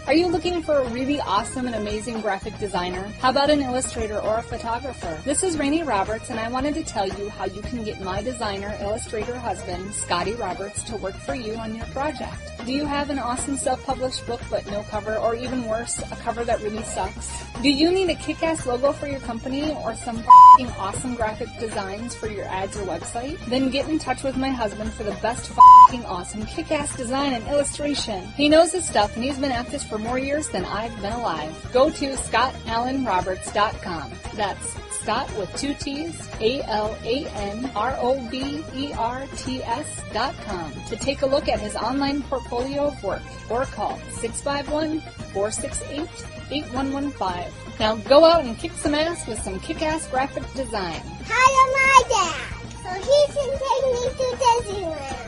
Are you looking for a really awesome and amazing graphic designer? How about an illustrator or a photographer? This is Rainey Roberts, and I wanted to tell you how you can get my designer, illustrator husband, Scotty Roberts, to work for you on your project. Do you have an awesome self-published book but no cover, or even worse, a cover that really sucks? Do you need a kick-ass logo for your company or some f***ing awesome graphic designs for your ads or website? Then get in touch with my husband for the best f***ing awesome kick-ass design and illustration. He knows his stuff, and he's been at this for more years than I've been alive. Go to ScottAllenRoberts.com. That's Scott with 2 T's, ALANROBERTS.com to take a look at his online portfolio of work, or call 651-468-8115. Now go out and kick some ass with some kick-ass graphic design. Hire my dad so he can take me to Disneyland.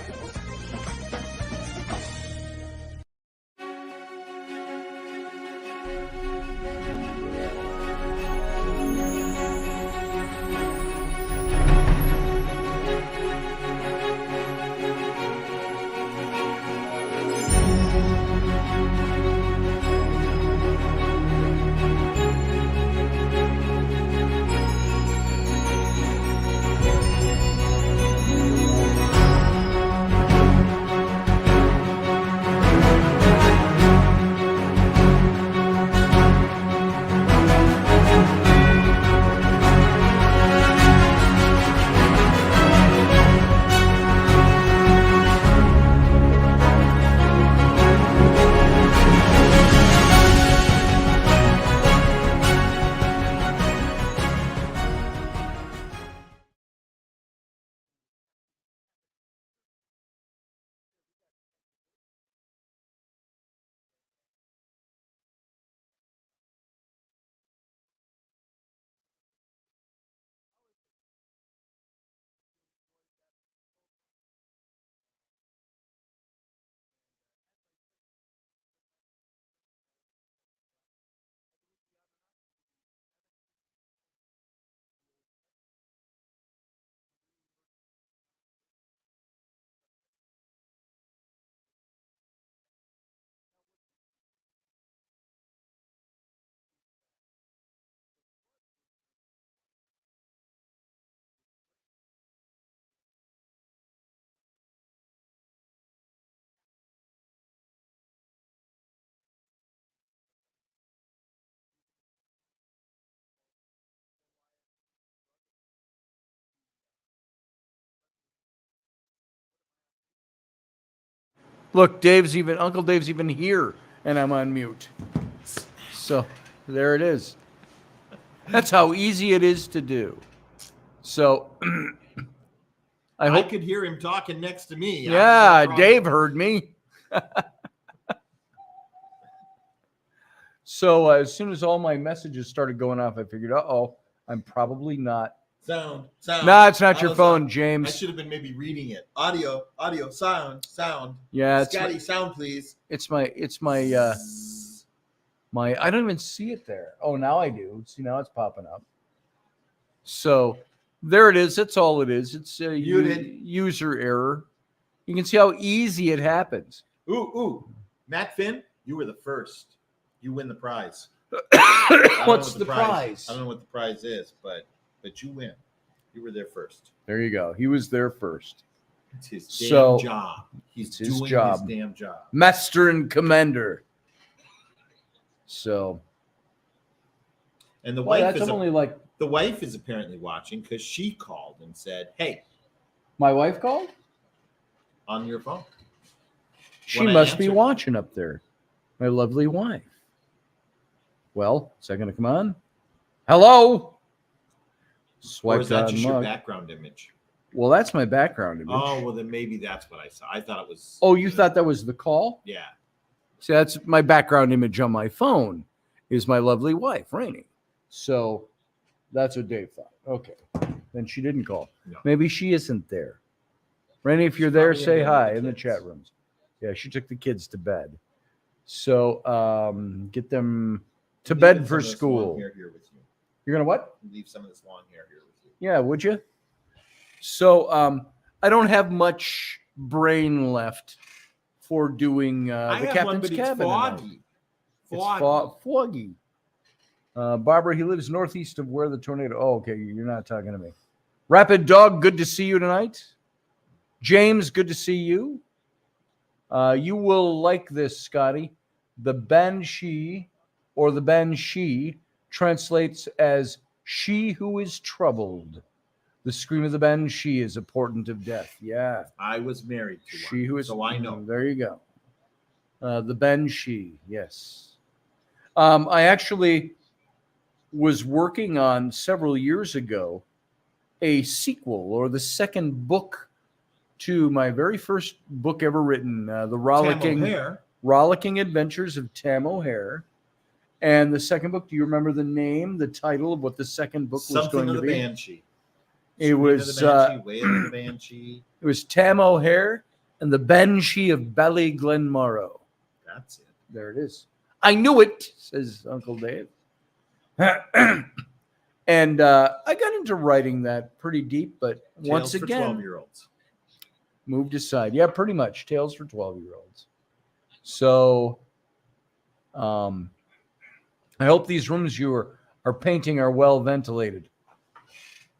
Look, Uncle Dave's even here, and I'm on mute. So there it is. That's how easy it is to do. So I hope. could hear him talking next to me. Yeah, Dave heard me. So as soon as all my messages started going off, I figured, uh-oh, I'm probably not. Sound. No, it's not your How's phone, that? I James. should have been maybe reading it. Audio, sound. Yeah, Scotty, sound, please. it's my I don't even see it there. Oh, now I do. See, now it's popping up. So there it is. That's all it is. It's a user error. You can see how easy it happens. Ooh. Matt Finn, you were the first. You win the prize. What's the prize? I don't know what the prize is, but you win. You were there first. There you go. He was there first. It's his damn job. He's his doing job. his damn job. Master and Commander. So, And the well, wife that's is only like the wife is apparently watching because she called and said, "Hey, my wife called. on your phone." She When I must be answered- watching up there. My lovely wife. Well, is that going to come on? Hello. Swipe Or is that down just your mug. background image? Well, that's my background image. Oh, well, then maybe that's what I saw. I thought it was. Oh, you thought that was the call? Yeah. See, that's my background image on my phone is my lovely wife, Rainey. So that's what Dave thought. Okay. Then she didn't call. No. Maybe she isn't there. Rainey, if you're She's there, probably in say bed hi with the in the kids. chat rooms. Yeah, she took the kids to bed. So get them to Leave bed some for of this long school. hair here with you. You're going to what? Leave some of this long hair here with you. Yeah, would you? So I don't have much brain left for doing I the have captain's one, but it's cabin. tonight. foggy. It's foggy. Barbara, he lives northeast of where the tornado. Oh, okay. You're not talking to me. Rapid Dog, good to see you tonight. James, good to see you. You will like this, Scotty. The Banshee or the Banshee translates as she who is troubled. The scream of the Banshee is a portent of death. Yeah. I was married to one, She who is. so I know. There you go. The Banshee, yes. I actually was working on several years ago a sequel or the second book to my very first book ever written, the Tam Rollicking Adventures of Tam O'Hare. And the second book, do you remember the name, the title of what the second book was Something going of to the be? Banshee. It Scream was of the Banshee, Wail of the Banshee. it was Tam O'Hare and the Banshee of Ballyglenmorrow. That's it. There it is. I knew it, says Uncle Dave. And I got into writing that pretty deep, but once Tales for again, 12-year-olds. moved aside. Yeah, pretty much. Tales for 12-year-olds. So I hope these rooms you are painting are well ventilated.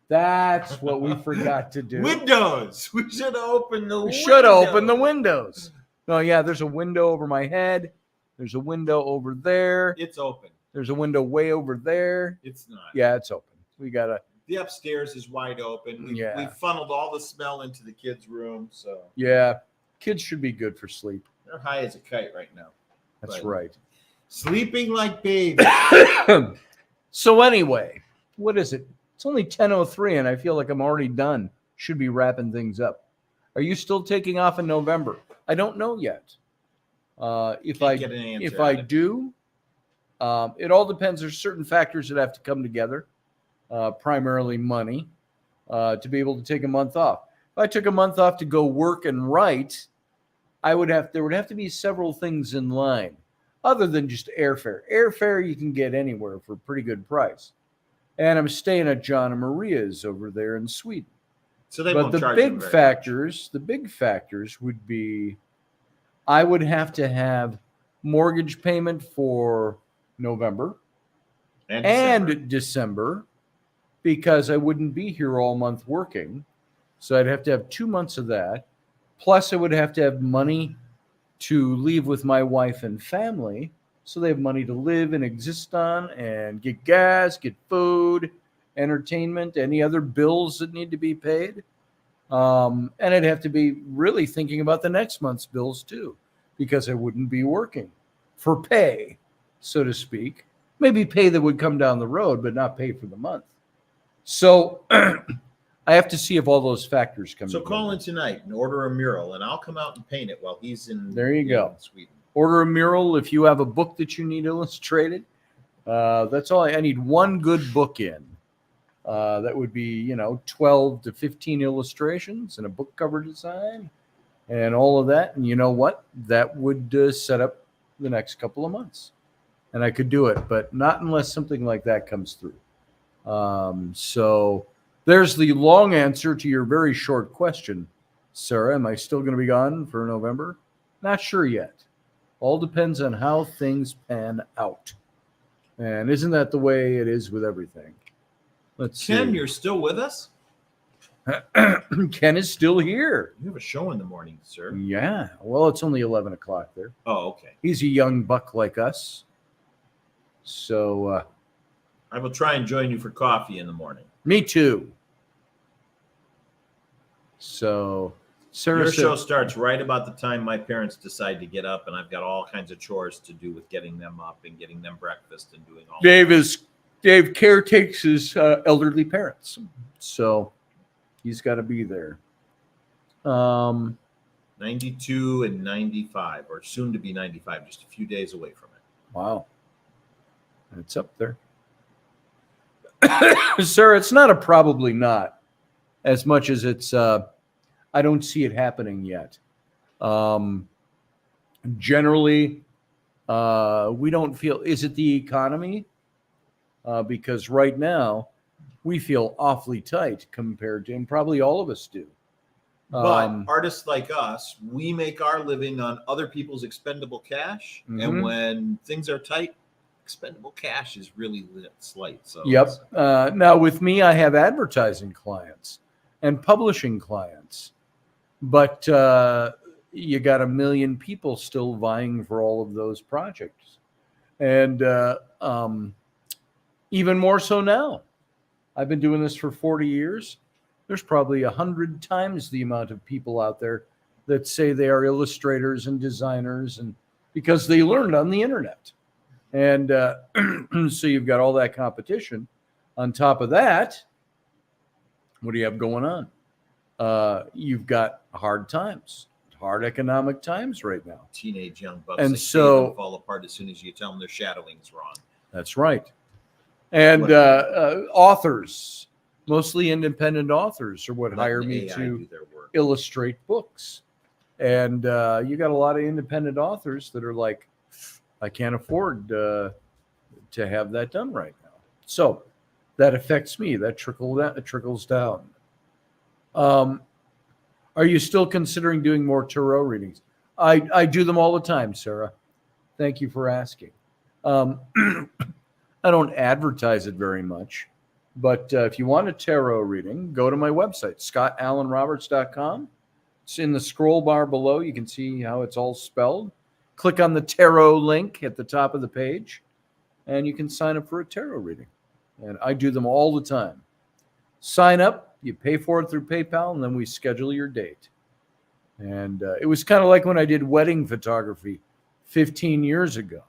That's what we forgot to do. Windows. We should open the. We should open the windows. No, yeah, there's a window over my head. There's a window over there. It's open. There's a window way over there. It's not. Yeah, it's open. We gotta. The upstairs is wide open. We funneled all the smell into the kids' room, so Yeah, kids should be good for sleep. they're high as a kite right now. That's But- right. Sleeping like babies. So anyway, what is it? It's only 10:03, and I feel like I'm already done. Should be wrapping things up. Are you still taking off in November? I don't know yet. If Can't get an answer if on I it. do, it all depends. There's certain factors that have to come together, primarily money, to be able to take a month off. If I took a month off to go work and write, there would have to be several things in line, other than just airfare. Airfare you can get anywhere for a pretty good price. And I'm staying at John and Maria's over there in Sweden. So they But won't the charge you big very factors would be I would have to have mortgage payment for November much. and December because I wouldn't be here all month working. So I'd have to have 2 months of that. Plus I would have to have money to leave with my wife and family. So they have money to live and exist on and get gas, get food, entertainment, any other bills that need to be paid. And I'd have to be really thinking about the next month's bills too, because I wouldn't be working for pay, so to speak. Maybe pay that would come down the road, but not pay for the month. So I have to see if all those factors come So together. call in tonight and order a mural, and I'll come out and paint it while he's in. There you go. Sweden. Order a mural if you have a book that you need illustrated. That's all. I need one good book in. That would be, 12 to 15 illustrations and a book cover design and all of that. And you know what? That would set up the next couple of months. And I could do it, but not unless something like that comes through. So there's the long answer to your very short question, Sarah. Am I still going to be gone for November? Not sure yet. All depends on how things pan out. And isn't that the way it is with everything? Let's Ken, see. you're still with us? Ken is still here. You have a show in the morning, sir. Yeah. Well, it's only 11 o'clock there. Oh, okay. He's a young buck like us. So I will try and join you for coffee in the morning. me too. So Sarah Your said, show starts right about the time my parents decide to get up, and I've got all kinds of chores to do with getting them up and getting them breakfast and doing all Dave caretakes his elderly parents. So he's got to be there. 92 and 95, or soon to be 95, just a few days away from it. Wow. It's up there. Sir, it's not a probably not as much as it's I don't see it happening yet. Generally, we don't feel, is it the economy? Because right now we feel awfully tight compared to, and probably all of us do. But artists like us, we make our living on other people's expendable cash. Mhm. And when things are tight, expendable cash is really slight. So Yep. Now with me, I have advertising clients and publishing clients, but you got 1 million people still vying for all of those projects. And even more so now. I've been doing this for 40 years. There's probably 100 times the amount of people out there that say they are illustrators and designers, and because they learned on the internet. And so you've got all that competition. On top of that, what do you have going on? You've got hard times, hard economic times right now. Teenage young bucks, And they so- fall apart as soon as you tell them their shadowing's wrong. That's right. And authors, mostly independent authors, are what Letting hire me AI to do their work. illustrate books. And you got a lot of independent authors that are like, I can't afford to have that done right now. So that affects me. That trickles down. Are you still considering doing more tarot readings? I do them all the time, Sarah. Thank you for asking. I don't advertise it very much, but if you want a tarot reading, go to my website, scottallenroberts.com. It's in the scroll bar below. You can see how it's all spelled. Click on the tarot link at the top of the page, and you can sign up for a tarot reading. And I do them all the time. Sign up, you pay for it through PayPal, and then we schedule your date. And it was kind of like when I did wedding photography 15 years ago.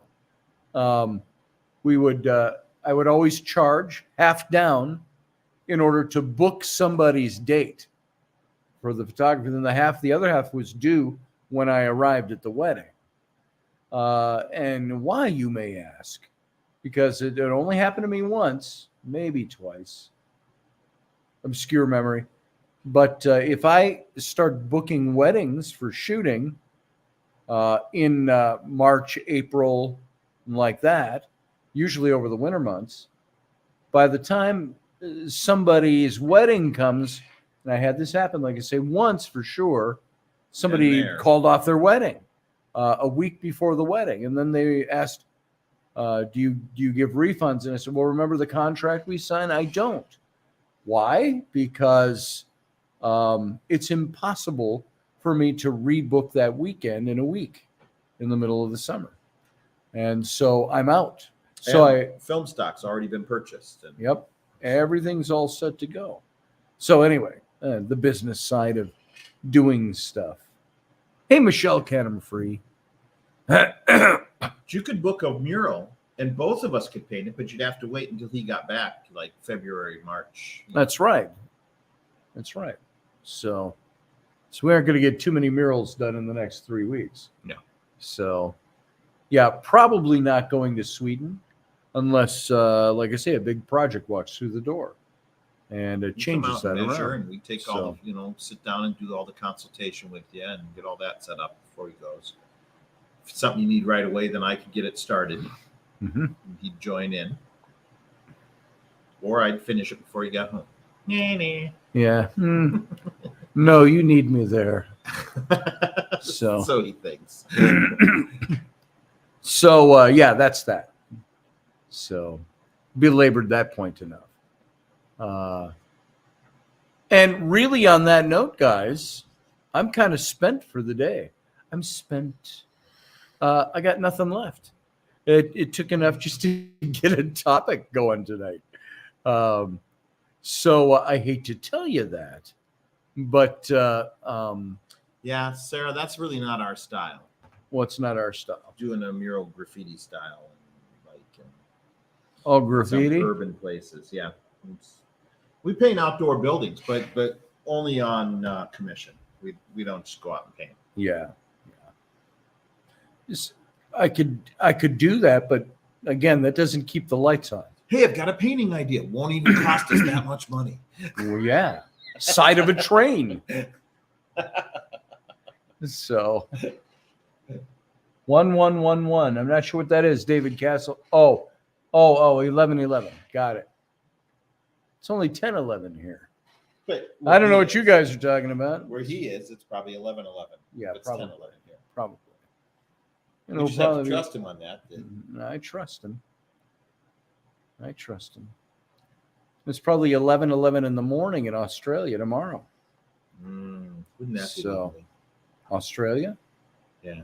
I would always charge half down in order to book somebody's date for the photography. Then the other half was due when I arrived at the wedding. And why, you may ask? Because it only happened to me once, maybe twice. Obscure memory. But if I start booking weddings for shooting in March, April, like that, usually over the winter months, by the time somebody's wedding comes, and I had this happen, like I say, once for sure, somebody called off their wedding a week before the wedding. And then they asked, do you give refunds? And I said, well, remember the contract we signed? I don't. Why? Because it's impossible for me to rebook that weekend in a week in the middle of the summer. And so I'm out. So film stock's already been purchased. And yep, everything's all set to go. So anyway, the business side of doing stuff. Hey, Michelle Canham Free. You could book a mural, and both of us could paint it, but you'd have to wait until he got back, like February, March. That's right. That's right. So we aren't going to get too many murals done in the next 3 weeks. No. So, yeah, probably not going to Sweden unless, like I say, a big project walks through the door. and it You come changes out that and measure, around. and we take So- all the, sit down and do all the consultation with you and get all that set up before he goes. If it's something you need right away, then I could get it started. Mhm. And he'd join in. Or I'd finish it before he got home. Yeah. No, you need me there. So, So he thinks. so yeah, that's that. So, belabored that point enough. And really, on that note, guys, I'm kind of spent for the day. I'm spent. I got nothing left. It took enough just to get a topic going tonight. So I hate to tell you that, but Yeah, Sarah, that's really not our style. what's not our style? Doing a mural graffiti style, like in Oh, some graffiti. urban places. Yeah, we paint outdoor buildings, but only on commission. We don't just go out and paint. Yeah. I could do that, but again, that doesn't keep the lights on. Hey, I've got a painting idea. Won't even cost us that much money. Well, yeah, side of a train. So 1111. I'm not sure what that is, David Castle. Oh, 1111. Got it. It's only 1011 here. But I don't know what you guys are talking about. Where he is, it's probably 11:11. Yeah, It's probably. 10:11 here. Probably. You just have to trust him on that. I trust him. It's probably 11:11 in the morning in Australia tomorrow. Wouldn't that be So- lovely? Australia? Yeah.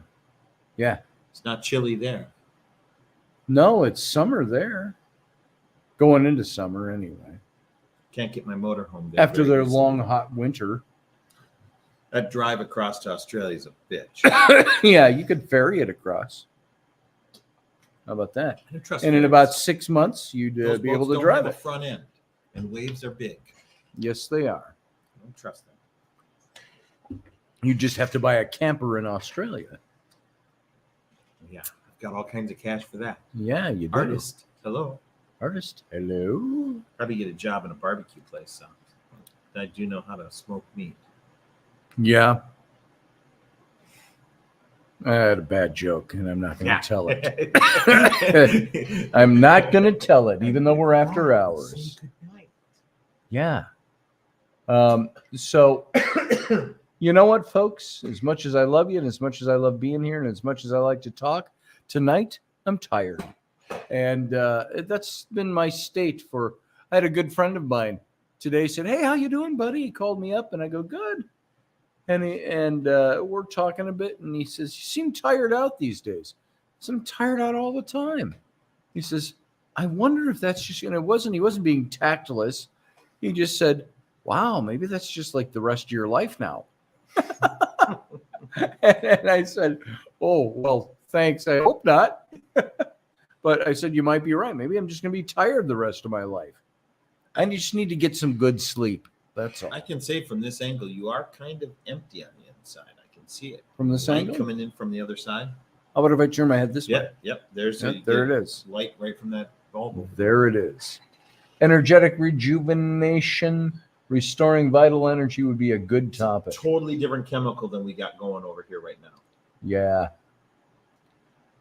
Yeah. It's not chilly there. No, it's summer there. Going into summer anyway. Can't get my motorhome there. After very their easily. long, hot winter. That drive across to Australia is a bitch. Yeah, you could ferry it across. How about that? I don't trust And in ferries. about 6 months, you'd Those be able boats to don't drive have it. a front end, and waves are big. Yes, they are. I don't trust them. You just have to buy a camper in Australia. Yeah, I've got all kinds of cash for that. Yeah, you do. Artist, hello. Artist. Hello. Probably get a job in a barbecue place. So I do know how to smoke meat. Yeah. I had a bad joke, and I'm not going to tell it. I'm not going to tell it, even though we're after hours. Yeah. So, you know what, folks? As much as I love you, and as much as I love being here, and as much as I like to talk, tonight I'm tired, and that's been my state for. I had a good friend of mine today said, "Hey, how you doing, buddy?" He called me up, and I go, "Good." And we're talking a bit, and he says, "You seem tired out these days." I said, "I'm tired out all the time." He says, "I wonder if that's just," and he wasn't being tactless. He just said, "Wow, maybe that's just like the rest of your life now." And I said, "Oh, well, thanks. I hope not." But I said, "You might be right. Maybe I'm just going to be tired the rest of my life. I just need to get some good sleep. That's all." I can say from this angle, you are kind of empty on the inside. I can see it. From this Light angle? coming in from the other side. How about if I turn my head this way? Yep, yep. There's Yep, there it is. Light right from that bulb. There it is. Energetic rejuvenation, restoring vital energy would be a good topic. Totally different chemical than we got going over here right now. Yeah.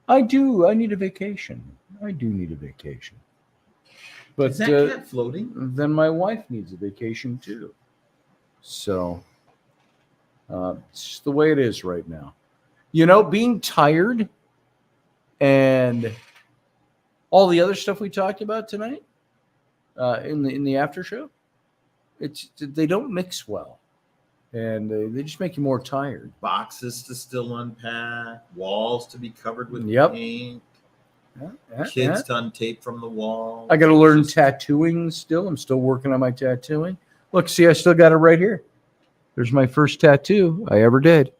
I do. I need a vacation. I do need a vacation. But Is that cat floating? then my wife needs a vacation too. So it's just the way it is right now. You know, being tired and all the other stuff we talked about tonight in the after show, they don't mix well, and they just make you more tired. Boxes to still unpack, walls to be covered with Yep. paint, Yeah, kids to untape from the wall. I got to learn tattooing still. I'm still working on my tattooing. Look, see, I still got it right here. There's my first tattoo I ever did.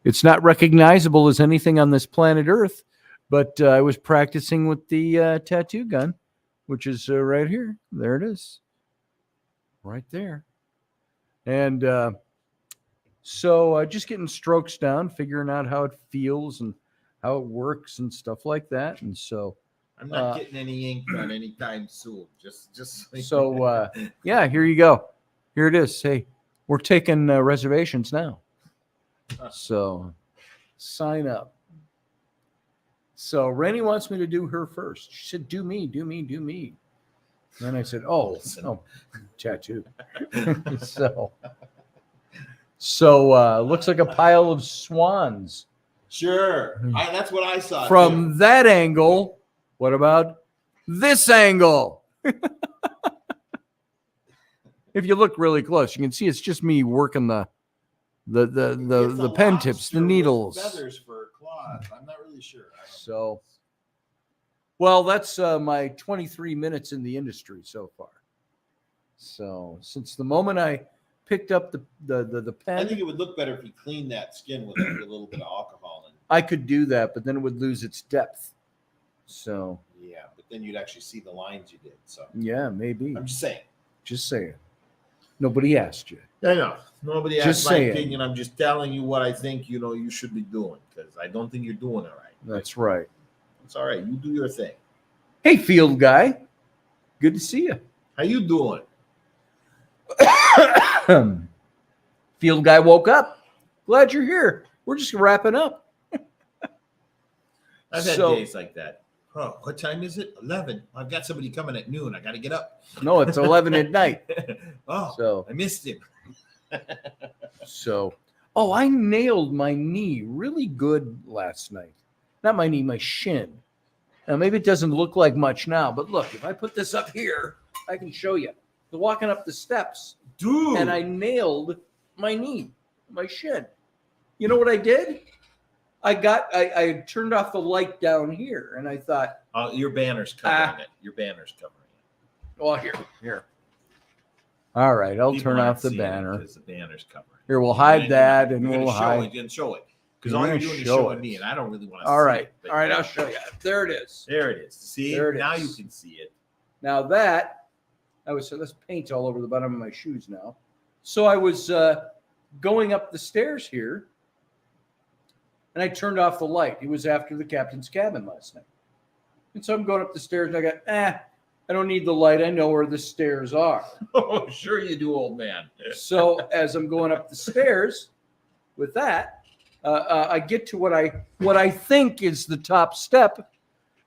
It's not recognizable as anything on this planet Earth, but I was practicing with the tattoo gun, which is right here. There it is. Right there. And so just getting strokes down, figuring out how it feels and how it works and stuff like that. And so I'm not getting any ink done anytime soon. Just So yeah, here you go. Here it is. Hey, we're taking reservations now. So sign up. So Rainey wants me to do her first. She said, do me. And then I said, oh, tattoo. So looks like a pile of swans. Sure. That's what I saw. From that angle, what about this angle? If you look really close, you can see it's just me working the pen tips, the needles. Feathers for claws. I'm not really sure. So, well, that's my 23 minutes in the industry so far. So, since the moment I picked up the pen, I think it would look better if you cleaned that skin with a little bit of alcohol in. I could do that, but then it would lose its depth. So, yeah, but then you'd actually see the lines you did. So, yeah, maybe. I'm just saying. Just saying. Nobody asked you. I know. Nobody asked Just my saying. opinion. I'm just telling you what I think, you should be doing, because I don't think you're doing it right. That's right. It's all right. You do your thing. Hey, field guy. Good to see you. How you doing? Field guy woke up. Glad you're here. We're just wrapping up. I've had days like that. Oh, what time is it? 11. I've got somebody coming at noon. I got to get up. No, it's 11 at night. Oh, I missed him. Oh, I nailed my knee really good last night. Not my knee, my shin. Now, maybe it doesn't look like much now, but look, if I put this up here, I can show you. I'm walking up the steps, dude, and I nailed my knee, my shin. You know what I did? I turned off the light down here, and I thought, your banner's covering it. Your banner's covering it. Oh, here. All right, I'll People turn aren't off the seeing banner. it because the banner's covering. Here, we'll hide that, and You're we'll gonna hide. show it. Because You're all you're gonna doing is show showing it. me, and I don't really want to. All right, see it, all right, I'll show you. There it is. There it is. See, There it now is. you can see it. Now let's paint all over the bottom of my shoes now. So I was going up the stairs here, and I turned off the light. It was after the captain's cabin last night. And so I'm going up the stairs, and I got, I don't need the light. I know where the stairs are. Oh, sure you do, old man. So as I'm going up the stairs with that, I get to what I think is the top step,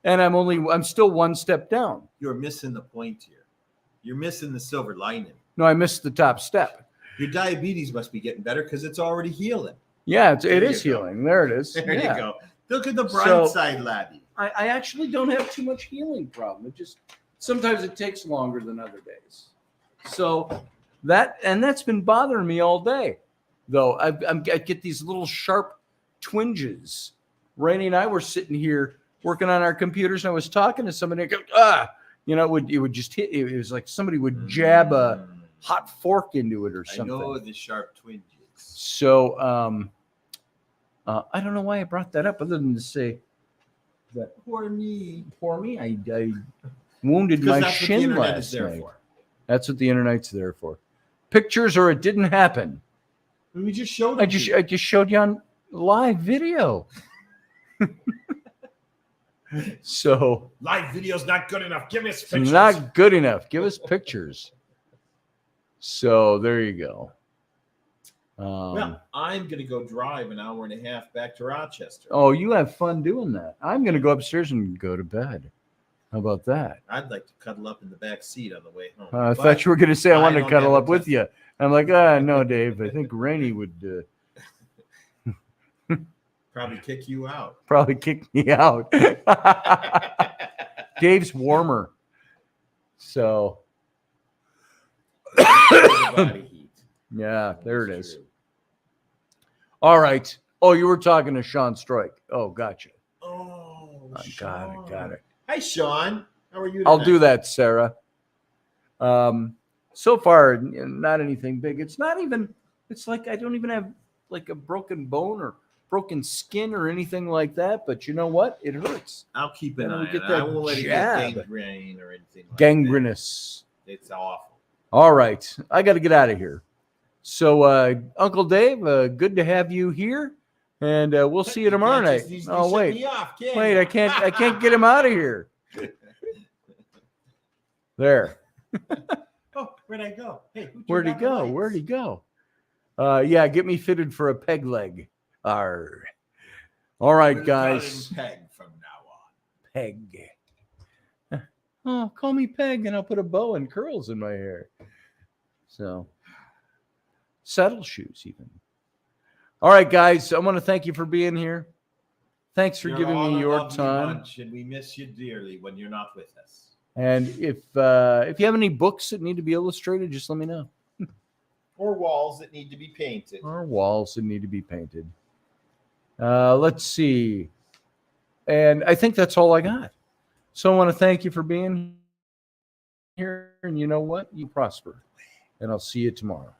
and I'm still one step down. You're missing the point here. You're missing the silver lining. No, I missed the top step. Your diabetes must be getting better because it's already healing. Yeah, it There is you go. healing. There it is. There Yeah. you go. Look at the bright So- side, laddie. I actually don't have too much healing problem. It just sometimes it takes longer than other days. So that's been bothering me all day. Though I get these little sharp twinges. Rainey and I were sitting here working on our computers, and I was talking to somebody. And I go, it would just hit. It was like somebody would jab a hot fork into it or something. I know the sharp twinges. So I don't know why I brought that up, other than to say that Poor me. I wounded my That's what the shin internet is last there night. for. That's what the internet's there for. Pictures or it didn't happen. We just showed I it. just showed you on live video. So Live video's not good enough. Give us it's pictures. not good enough. Give us pictures. So there you go. Well, I'm going to go drive an hour and a half back to Rochester. Oh, you have fun doing that. I'm going to go upstairs and go to bed. How about that? I'd like to cuddle up in the back seat on the way home. I But thought you were going to say I I wanted to don't cuddle have up a with test. you. I'm like, no, Dave. I think Rainey would probably kick you out. probably kick me out. Dave's warmer. So, Body heat. yeah, there it That's is. true. All right. Oh, you were talking to Sean Stroik. Oh, gotcha. Oh, I got Sean. it. Hi, Sean. How are you? I'll tonight? do that, Sarah. So far, not anything big. It's not even, it's like I don't even have like a broken bone or broken skin or anything like that. But you know what? It hurts. I'll keep an Then eye we on get it. I that won't let jab. it get gangrene or anything like Gangrenous. that. It's awful. All right. I got to get out of here. So, Uncle Dave, good to have you here. And we'll see you tomorrow night. Oh, wait. Wait, I can't get him out of here. There. Oh, where'd I go? Hey, Where'd he go? Where'd he go? Yeah, get me fitted for a peg leg. Arr. All right, guys. Peg from now on. Peg. Oh, call me Peg, and I'll put a bow and curls in my hair. So, saddle shoes, even. All right, guys. I want to thank you for being here. Thanks for giving me your time. And we miss you dearly when you're not with us. And if you have any books that need to be illustrated, just let me know. Or walls that need to be painted. Or walls that need to be painted. Let's see. And I think that's all I got. So I want to thank you for being here. And you know what? You prosper. And I'll see you tomorrow.